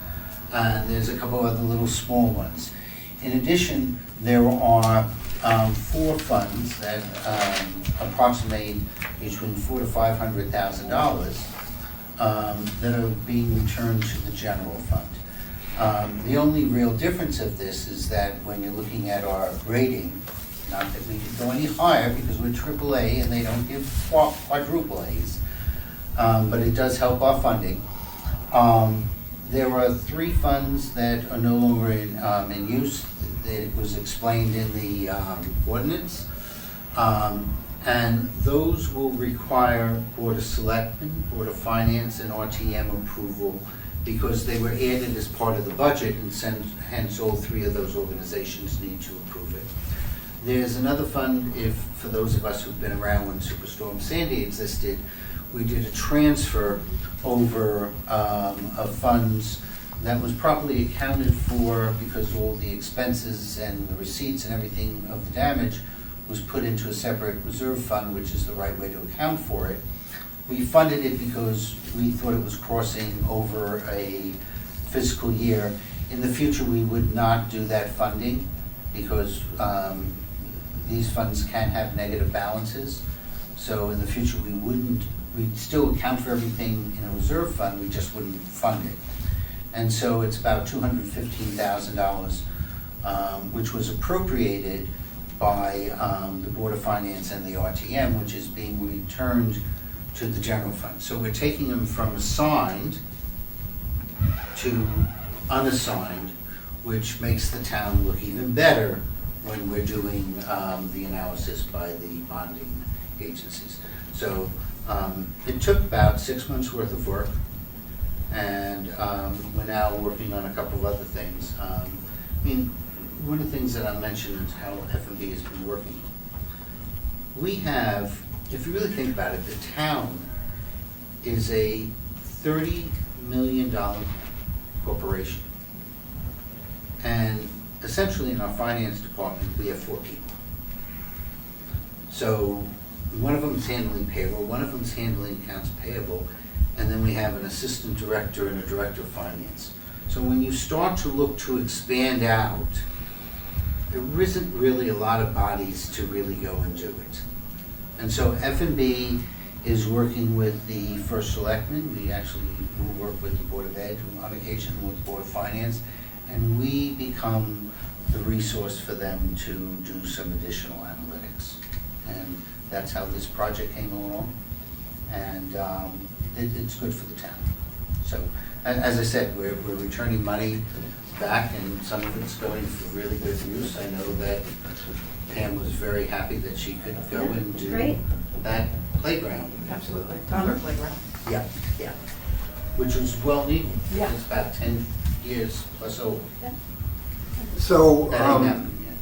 There's a couple other little small ones. In addition, there are 4 funds that approximate between $400,000 to $500,000 that are being returned to the general fund. The only real difference of this is that when you're looking at our rating, not that we could go any higher because we're AAA and they don't give quadruple A's, but it does help our funding. There are 3 funds that are no longer in use. It was explained in the ordinance. And those will require Board of Selectmen, Board of Finance, and RTM approval because they were added as part of the budget, and hence all 3 of those organizations need to approve it. There's another fund, for those of us who've been around when Superstorm Sandy existed, we did a transfer over of funds that was properly accounted for because all the expenses and the receipts and everything of the damage was put into a separate reserve fund, which is the right way to account for it. We funded it because we thought it was crossing over a fiscal year. In the future, we would not do that funding because these funds can have negative balances. So in the future, we'd still account for everything in a reserve fund, we just wouldn't fund it. And so it's about $215,000, which was appropriated by the Board of Finance and the RTM, which is being returned to the general fund. So we're taking them from assigned to unassigned, which makes the town look even better when we're doing the analysis by the bonding agencies. So it took about 6 months worth of work, and we're now working on a couple of other things. I mean, one of the things that I mentioned is how F&B has been working. We have, if you really think about it, the town is a $30 million corporation. And essentially in our finance department, we have 4 people. So one of them is handling payroll, one of them is handling accounts payable, and then we have an assistant director and a director of finance. So when you start to look to expand out, there isn't really a lot of bodies to really go and do it. And so F&B is working with the first selectman. We actually will work with the Board of Ed on occasion, with the Board of Finance, and we become the resource for them to do some additional analytics. And that's how this project came along, and it's good for the town. So, as I said, we're returning money back, and some of it's going for really good use. I know that Pam was very happy that she could go and do Great. that playground. Absolutely. Concord Playground. Yeah, yeah. Which was well needed. Yeah. It's about 10 years plus old. So, That ain't happened yet.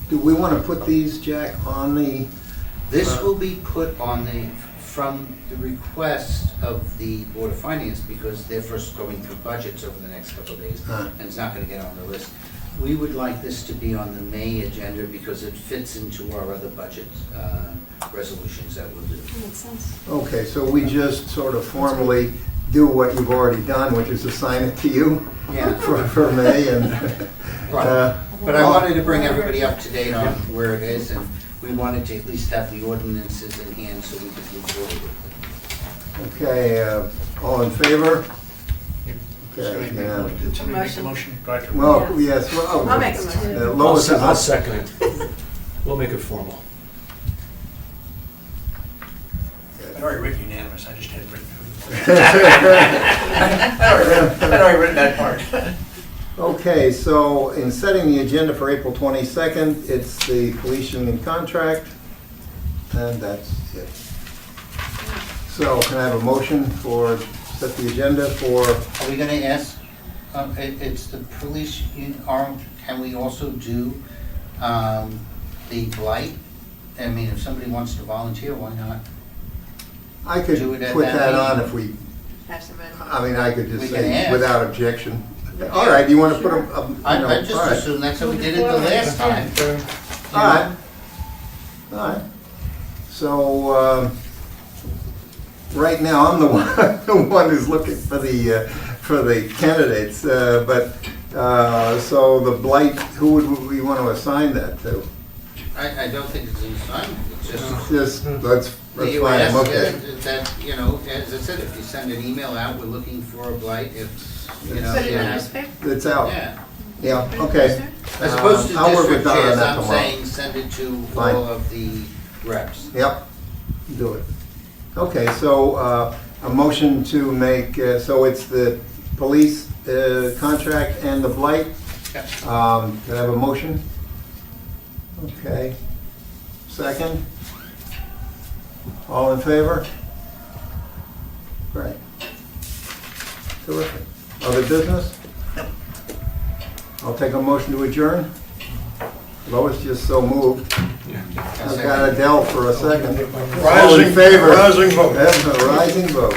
do we want to put these, Jack, on the, This will be put on from the request of the Board of Finance, because they're first going through budgets over the next couple of days, Huh. and it's not gonna get on the list. We would like this to be on the May agenda because it fits into our other budget resolutions that we'll do. Makes sense. okay, so we just sort of formally do what you've already done, which is assign it to you Yeah. for May, and Right. But I wanted to bring everybody up to date on where it is, and we wanted to at least have the ordinances in hand so we could move forward with Okay, all in favor? Okay, Somebody make a yeah. mo- Did somebody make the motion? Do I have to- Well, yes, well. I'll make a motion. Lois is I'll second it. We'll make it formal. I'd already written unanimous, I just hadn't written. I'd already written that part. Okay, so in setting the agenda for April 22nd, it's the police union contract, and that's it. So can I have a motion for, set the agenda for, Are we gonna ask, it's the police, can we also do the blight? I mean, if somebody wants to volunteer, why not? I could Do it at put that that on meeting. if we, Have somebody. I mean, I could just We can say ask. without objection. All right, you want to put a, I just assumed that's how we did it the last time. All right. All right. So, right now, I'm the one, the one who's looking for the candidates, so the blight, who would we want to assign that to? I don't think it's an assignment, it's just, Just, that's you fine, ask okay. that, you know, as I said, if you send an email out, we're looking for a blight, if, you know. Put it in the yeah. newspaper? It's out. Yeah, Yeah, okay. as opposed to I'll work with district Donna on chairs, that I'm tomorrow. saying send it to Fine. all of the reps. Yep, do it. Okay, so a motion to make, so it's the police contract and the blight. Yep. Can I have a motion? Okay. Second? All in favor? Great. Terrific. Other business? I'll take a motion to adjourn. Lois just so moved. I've got Adele for a second. All in Rising, favor? rising vote. That's a rising vote.